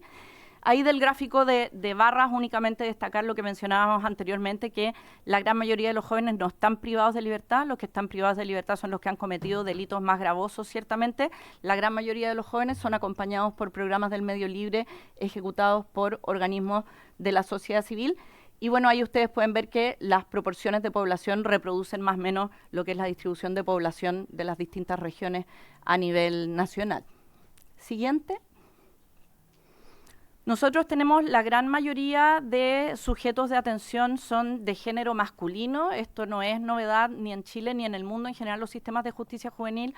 M: Ahí del gráfico de barras únicamente destacar lo que mencionábamos anteriormente, que la gran mayoría de los jóvenes no están privados de libertad. Los que están privados de libertad son los que han cometido delitos más gravosos, ciertamente. La gran mayoría de los jóvenes son acompañados por programas del medio libre ejecutados por organismos de la sociedad civil. Y bueno, ahí ustedes pueden ver que las proporciones de población reproducen más o menos lo que es la distribución de población de las distintas regiones a nivel nacional. Siguiente. Nosotros tenemos la gran mayoría de sujetos de atención son de género masculino. Esto no es novedad ni en Chile ni en el mundo. En general los sistemas de justicia juvenil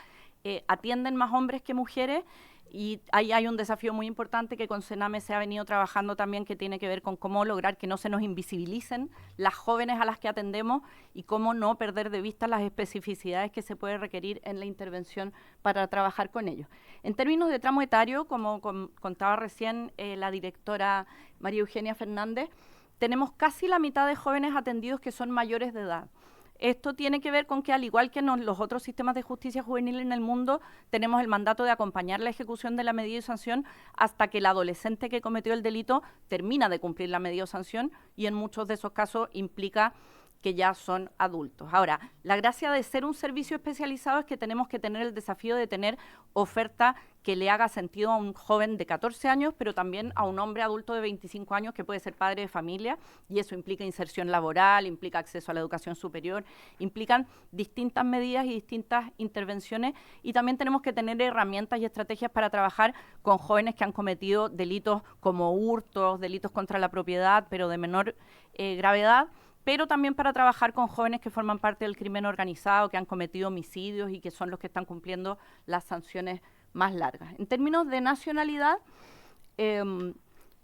M: atienden más hombres que mujeres y ahí hay un desafío muy importante que con Sename se ha venido trabajando también, que tiene que ver con cómo lograr que no se nos invisibilicen las jóvenes a las que atendemos y cómo no perder de vista las especificidades que se puede requerir en la intervención para trabajar con ellos. En términos de tramo etario, como contaba recién la directora María Eugenia Fernández, tenemos casi la mitad de jóvenes atendidos que son mayores de edad. Esto tiene que ver con que, al igual que en los otros sistemas de justicia juvenil en el mundo, tenemos el mandato de acompañar la ejecución de la medida de sanción hasta que el adolescente que cometió el delito termina de cumplir la medida de sanción y en muchos de esos casos implica que ya son adultos. Ahora, la gracia de ser un servicio especializado es que tenemos que tener el desafío de tener oferta que le haga sentido a un joven de 14 años, pero también a un hombre adulto de 25 años que puede ser padre de familia, y eso implica inserción laboral, implica acceso a la educación superior, implican distintas medidas y distintas intervenciones, y también tenemos que tener herramientas y estrategias para trabajar con jóvenes que han cometido delitos como hurtos, delitos contra la propiedad, pero de menor gravedad, pero también para trabajar con jóvenes que forman parte del crimen organizado, que han cometido homicidios y que son los que están cumpliendo las sanciones más largas. En términos de nacionalidad,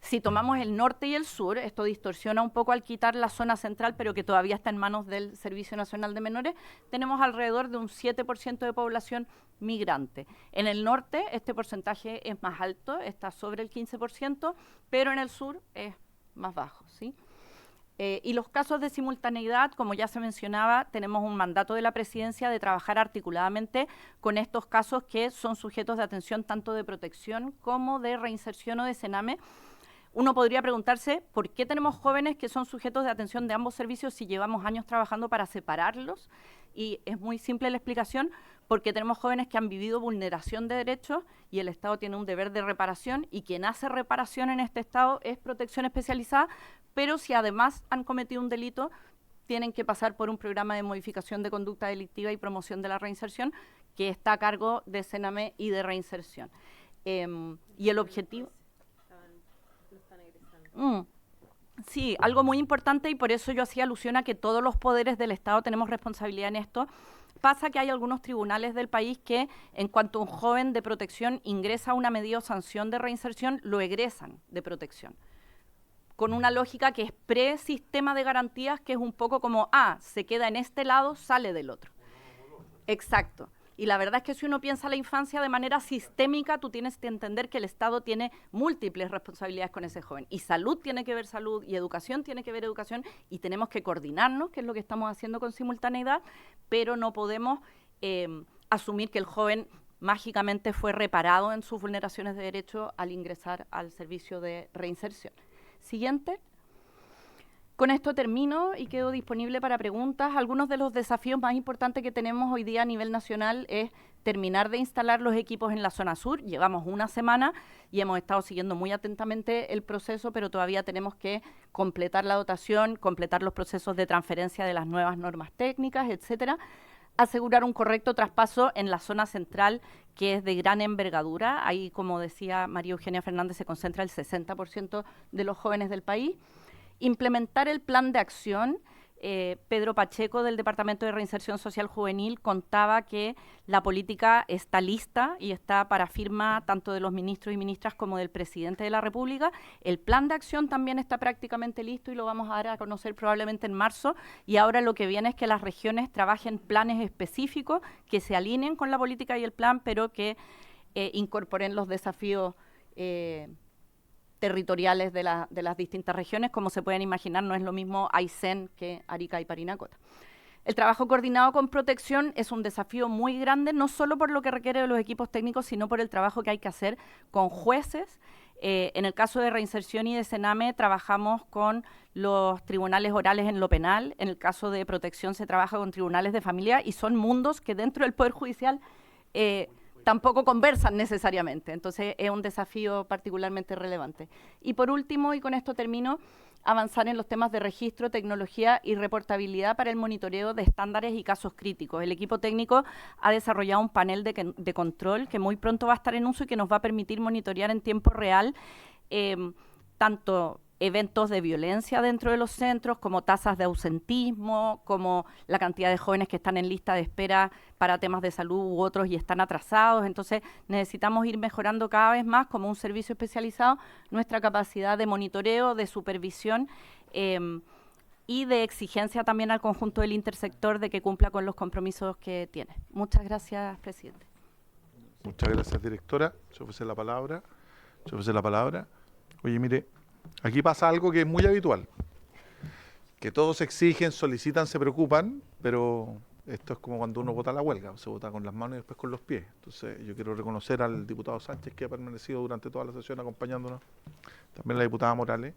M: si tomamos el norte y el sur, esto distorsiona un poco al quitar la zona central, pero que todavía está en manos del Servicio Nacional de Menores, tenemos alrededor de un 7% de población migrante. En el norte este porcentaje es más alto, está sobre el 15%, pero en el sur es más bajo, ¿sí? Y los casos de simultaneidad, como ya se mencionaba, tenemos un mandato de la Presidencia de trabajar articuladamente con estos casos que son sujetos de atención tanto de protección como de reinserción o de Sename. Uno podría preguntarse por qué tenemos jóvenes que son sujetos de atención de ambos servicios si llevamos años trabajando para separarlos, y es muy simple la explicación, porque tenemos jóvenes que han vivido vulneración de derechos y el Estado tiene un deber de reparación, y quien hace reparación en este Estado es protección especializada, pero si además han cometido un delito, tienen que pasar por un programa de modificación de conducta delictiva y promoción de la reinserción que está a cargo de Sename y de reinserción. Y el objetivo... Sí, algo muy importante, y por eso yo hacía alusión a que todos los poderes del Estado tenemos responsabilidad en esto. Pasa que hay algunos tribunales del país que, en cuanto un joven de protección ingresa a una medida o sanción de reinserción, lo egresan de protección, con una lógica que es pre-sistema de garantías, que es un poco como, se queda en este lado, sale del otro. Exacto. Y la verdad es que si uno piensa la infancia de manera sistémica, tú tienes que entender que el Estado tiene múltiples responsabilidades con ese joven. Y salud tiene que ver salud, y educación tiene que ver educación, y tenemos que coordinarnos, que es lo que estamos haciendo con simultaneidad, pero no podemos asumir que el joven mágicamente fue reparado en sus vulneraciones de derecho al ingresar al servicio de reinserción. Siguiente. Con esto termino y quedo disponible para preguntas. Algunos de los desafíos más importantes que tenemos hoy día a nivel nacional es terminar de instalar los equipos en la zona sur. Llevamos una semana y hemos estado siguiendo muy atentamente el proceso, pero todavía tenemos que completar la dotación, completar los procesos de transferencia de las nuevas normas técnicas, etcétera. Asegurar un correcto traspaso en la zona central, que es de gran envergadura. Ahí, como decía María Eugenia Fernández, se concentra el 60% de los jóvenes del país. Implementar el plan de acción. Pedro Pacheco, del Departamento de Reinserción Social Juvenil, contaba que la política está lista y está para firma tanto de los ministros y ministras como del presidente de la República. El plan de acción también está prácticamente listo y lo vamos a dar a conocer probablemente en marzo. Y ahora lo que viene es que las regiones trabajen planes específicos que se alineen con la política y el plan, pero que incorporen los desafíos territoriales de las distintas regiones. Como se pueden imaginar, no es lo mismo Aysén que Arica y Parinacota. El trabajo coordinado con protección es un desafío muy grande, no solo por lo que requiere de los equipos técnicos, sino por el trabajo que hay que hacer con jueces. En el caso de reinserción y de Sename trabajamos con los tribunales orales en lo penal. En el caso de protección se trabaja con tribunales de familia, y son mundos que dentro del Poder Judicial tampoco conversan necesariamente. Entonces es un desafío particularmente relevante. Y por último, y con esto termino, avanzar en los temas de registro, tecnología y reportabilidad para el monitoreo de estándares y casos críticos. El equipo técnico ha desarrollado un panel de control que muy pronto va a estar en uso y que nos va a permitir monitorear en tiempo real tanto eventos de violencia dentro de los centros, como tasas de ausentismo, como la cantidad de jóvenes que están en lista de espera para temas de salud u otros y están atrasados. Entonces necesitamos ir mejorando cada vez más, como un servicio especializado, nuestra capacidad de monitoreo, de supervisión y de exigencia también al conjunto del intersector de que cumpla con los compromisos que tiene. Muchas gracias, presidente.
A: Muchas gracias, directora. Se ofrece la palabra. Oye, mire, aquí pasa algo que es muy habitual, que todos exigen, solicitan, se preocupan, pero esto es como cuando uno vota la huelga, se vota con las manos y después con los pies. Entonces yo quiero reconocer al diputado Sánchez, que ha permanecido durante toda la sesión acompañándonos, también la diputada Morales,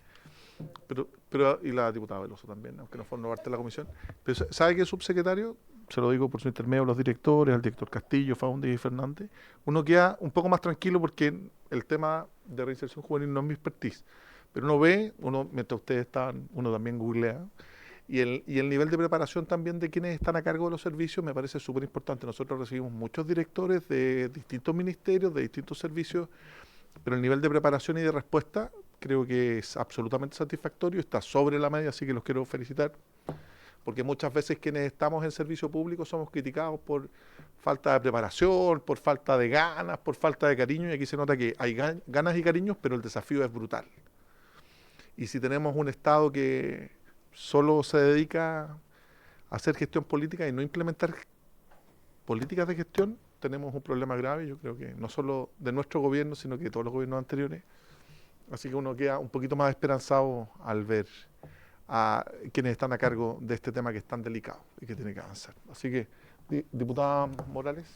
A: y la diputada Veloso también, aunque no forma parte de la comisión. Pero ¿sabe qué, subsecretario? Se lo digo por su intermedio a los directores, al director Castillo, Faúndez y Fernández. Uno queda un poco más tranquilo porque el tema de reinserción juvenil no es mi expertise. Pero uno ve, mientras ustedes estaban, uno también googlea, y el nivel de preparación también de quienes están a cargo de los servicios me parece súper importante. Nosotros recibimos muchos directores de distintos ministerios, de distintos servicios, pero el nivel de preparación y de respuesta creo que es absolutamente satisfactorio, está sobre la media, así que los quiero felicitar porque muchas veces quienes estamos en servicio público somos criticados por falta de preparación, por falta de ganas, por falta de cariño, y aquí se nota que hay ganas y cariños, pero el desafío es brutal. Y si tenemos un Estado que solo se dedica a hacer gestión política y no implementar políticas de gestión, tenemos un problema grave, yo creo que no solo de nuestro gobierno, sino que de todos los gobiernos anteriores. Así que uno queda un poquito más esperanzado al ver a quienes están a cargo de este tema que es tan delicado y que tiene que avanzar. Así que, diputada Morales.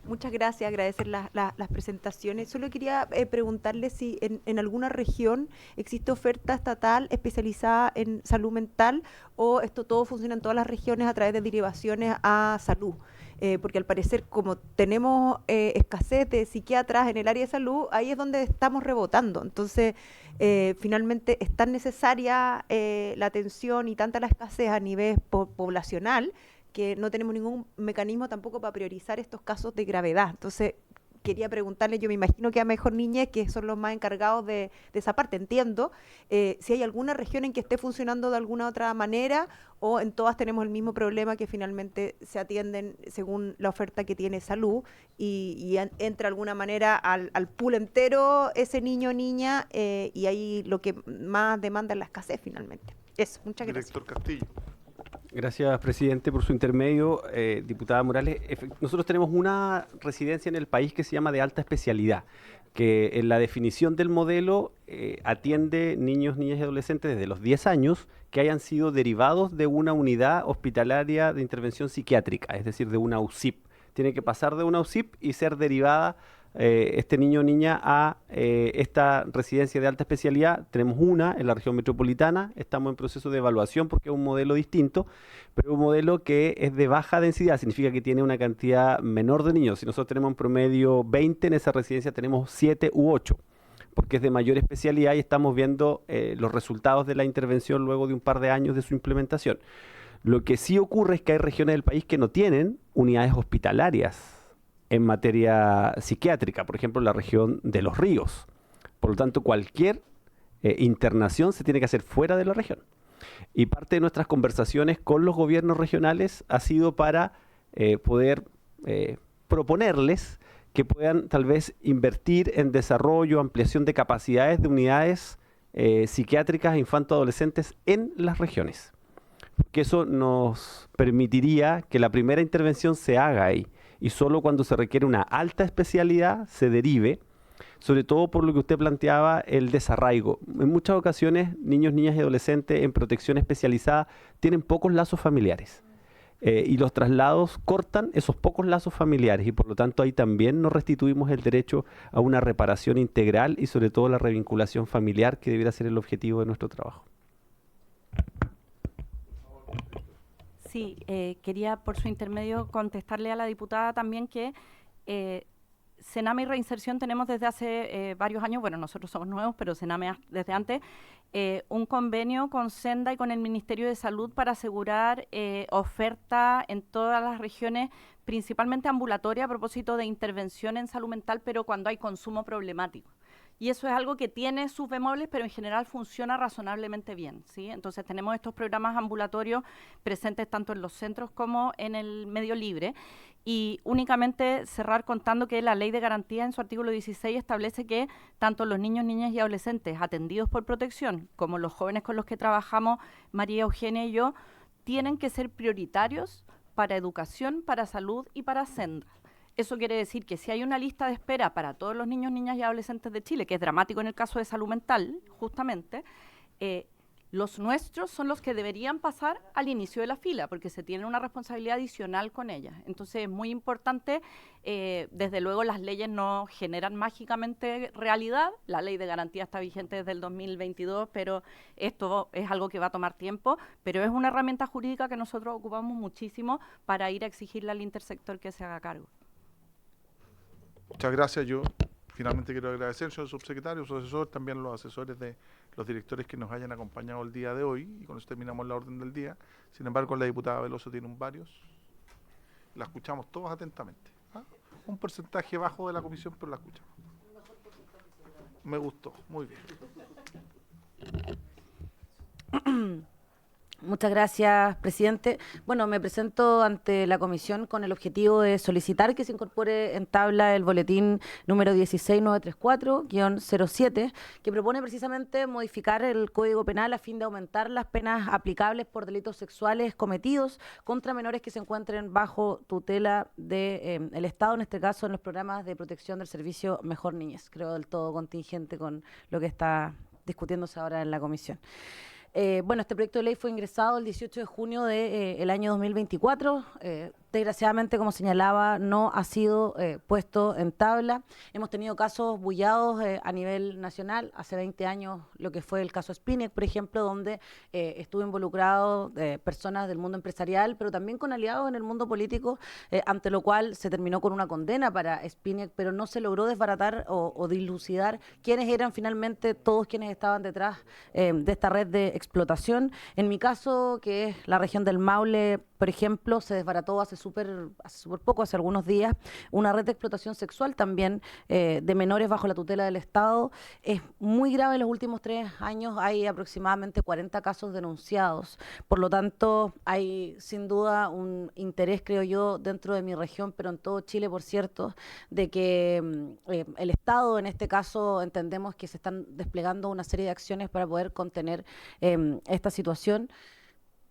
J: Muchas gracias, agradecer las presentaciones. Solo quería preguntarle si en alguna región existe oferta estatal especializada en salud mental o esto todo funciona en todas las regiones a través de derivaciones a salud. Porque al parecer, como tenemos escasez de psiquiatras en el área de salud, ahí es donde estamos rebotando. Entonces, finalmente es tan necesaria la atención y tanta la escasez a nivel poblacional que no tenemos ningún mecanismo tampoco para priorizar estos casos de gravedad. Entonces, quería preguntarle, yo me imagino que a Mejor Niñez, que son los más encargados de esa parte, entiendo, si hay alguna región en que esté funcionando de alguna otra manera o en todas tenemos el mismo problema que finalmente se atienden según la oferta que tiene salud y entra de alguna manera al pool entero ese niño o niña y ahí lo que más demanda es la escasez finalmente. Eso, muchas gracias.
A: Director Castillo.
I: Gracias, presidente, por su intermedio. Diputada Morales, nosotros tenemos una residencia en el país que se llama de alta especialidad, que en la definición del modelo atiende niños, niñas y adolescentes desde los 10 años que hayan sido derivados de una unidad hospitalaria de intervención psiquiátrica, es decir, de una UCIP. Tiene que pasar de una UCIP y ser derivada este niño o niña a esta residencia de alta especialidad. Tenemos una en la región metropolitana, estamos en proceso de evaluación porque es un modelo distinto, pero un modelo que es de baja densidad, significa que tiene una cantidad menor de niños. Si nosotros tenemos en promedio 20, en esa residencia tenemos 7 u 8, porque es de mayor especialidad y estamos viendo los resultados de la intervención luego de un par de años de su implementación. Lo que sí ocurre es que hay regiones del país que no tienen unidades hospitalarias en materia psiquiátrica, por ejemplo, la región de Los Ríos. Por lo tanto, cualquier internación se tiene que hacer fuera de la región. Y parte de nuestras conversaciones con los gobiernos regionales ha sido para poder proponerles que puedan tal vez invertir en desarrollo, ampliación de capacidades de unidades psiquiátricas e infanto-adolescentes en las regiones. Porque eso nos permitiría que la primera intervención se haga ahí y solo cuando se requiere una alta especialidad se derive, sobre todo por lo que usted planteaba, el desarraigo. En muchas ocasiones, niños, niñas y adolescentes en protección especializada tienen pocos lazos familiares y los traslados cortan esos pocos lazos familiares y por lo tanto ahí también nos restituimos el derecho a una reparación integral y sobre todo la revinculación familiar que debiera ser el objetivo de nuestro trabajo.
M: Sí, quería por su intermedio contestarle a la diputada también que Sename y Reinserción tenemos desde hace varios años, bueno, nosotros somos nuevos, pero Sename desde antes, un convenio con Senda y con el Ministerio de Salud para asegurar oferta en todas las regiones, principalmente ambulatoria a propósito de intervención en salud mental, pero cuando hay consumo problemático. Y eso es algo que tiene sus bemoles, pero en general funciona razonablemente bien, ¿sí? Entonces tenemos estos programas ambulatorios presentes tanto en los centros como en el medio libre. Y únicamente cerrar contando que la Ley de Garantía en su artículo 16 establece que tanto los niños, niñas y adolescentes atendidos por protección como los jóvenes con los que trabajamos, María Eugenia y yo, tienen que ser prioritarios para educación, para salud y para Senda. Eso quiere decir que si hay una lista de espera para todos los niños, niñas y adolescentes de Chile, que es dramático en el caso de salud mental, justamente, los nuestros son los que deberían pasar al inicio de la fila, porque se tiene una responsabilidad adicional con ellas. Entonces es muy importante, desde luego las leyes no generan mágicamente realidad, la ley de garantía está vigente desde el 2022, pero esto es algo que va a tomar tiempo, pero es una herramienta jurídica que nosotros ocupamos muchísimo para ir a exigirle al intersector que se haga cargo.
A: Muchas gracias. Yo finalmente quiero agradecer, señor subsecretario, su asesor, también los asesores de los directores que nos hayan acompañado el día de hoy, y con eso terminamos la orden del día. Sin embargo, la diputada Veloso tiene varios. La escuchamos todos atentamente. Un porcentaje bajo de la comisión, pero la escuchamos. Me gustó, muy bien.
N: Muchas gracias, presidente. Bueno, me presento ante la comisión con el objetivo de solicitar que se incorpore en tabla el boletín número 16934-07, que propone precisamente modificar el Código Penal a fin de aumentar las penas aplicables por delitos sexuales cometidos contra menores que se encuentren bajo tutela del Estado, en este caso en los programas de protección del servicio Mejor Niñez. Creo del todo contingente con lo que está discutiéndose ahora en la comisión. Bueno, este proyecto de ley fue ingresado el 18 de junio del año 2024. Desgraciadamente, como señalaba, no ha sido puesto en tabla. Hemos tenido casos bullados a nivel nacional. Hace 20 años, lo que fue el caso Spinac, por ejemplo, donde estuvo involucrado personas del mundo empresarial, pero también con aliados en el mundo político, ante lo cual se terminó con una condena para Spinac, pero no se logró desbaratar o dilucidar quiénes eran finalmente todos quienes estaban detrás de esta red de explotación. En mi caso, que es la región del Maule, por ejemplo, se desbarató hace súper poco, hace algunos días, una red de explotación sexual también de menores bajo la tutela del Estado. Es muy grave. En los últimos 3 años hay aproximadamente 40 casos denunciados. Por lo tanto, hay sin duda un interés, creo yo, dentro de mi región, pero en todo Chile, por cierto, de que el Estado, en este caso, entendemos que se están desplegando una serie de acciones para poder contener esta situación.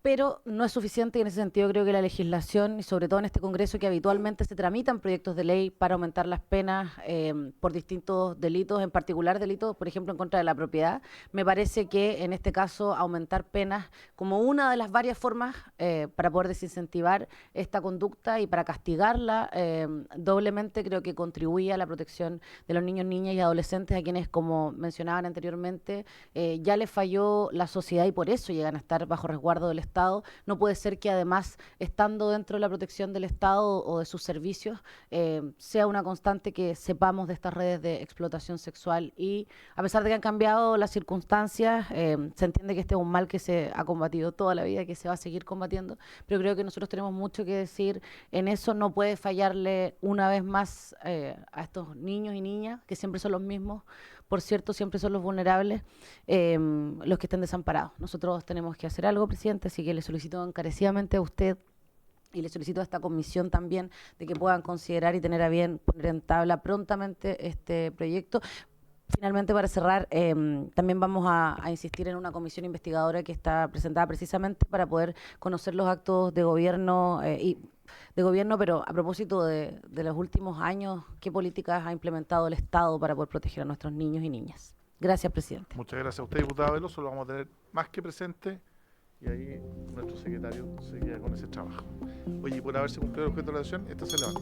N: Pero no es suficiente y en ese sentido creo que la legislación, y sobre todo en este Congreso que habitualmente se tramitan proyectos de ley para aumentar las penas por distintos delitos, en particular delitos, por ejemplo, en contra de la propiedad, me parece que en este caso aumentar penas como una de las varias formas para poder desincentivar esta conducta y para castigarla doblemente creo que contribuye a la protección de los niños, niñas y adolescentes a quienes, como mencionaban anteriormente, ya les falló la sociedad y por eso llegan a estar bajo resguardo del Estado. No puede ser que además, estando dentro de la protección del Estado o de sus servicios, sea una constante que sepamos de estas redes de explotación sexual y a pesar de que han cambiado las circunstancias, se entiende que este es un mal que se ha combatido toda la vida, que se va a seguir combatiendo, pero creo que nosotros tenemos mucho que decir en eso. No puede fallarle una vez más a estos niños y niñas, que siempre son los mismos, por cierto, siempre son los vulnerables, los que estén desamparados. Nosotros tenemos que hacer algo, presidente, así que le solicito encarecidamente a usted y le solicito a esta comisión también de que puedan considerar y tener a bien poner en tabla prontamente este proyecto. Finalmente, para cerrar, también vamos a insistir en una comisión investigadora que está presentada precisamente para poder conocer los actos de gobierno pero a propósito de los últimos años, ¿qué políticas ha implementado el Estado para poder proteger a nuestros niños y niñas? Gracias, presidente.
A: Muchas gracias a usted, diputada Veloso. Lo vamos a tener más que presente y ahí nuestro secretario seguirá con ese trabajo. Oye, por haberse cumplido el objeto de la sesión, esta se levanta.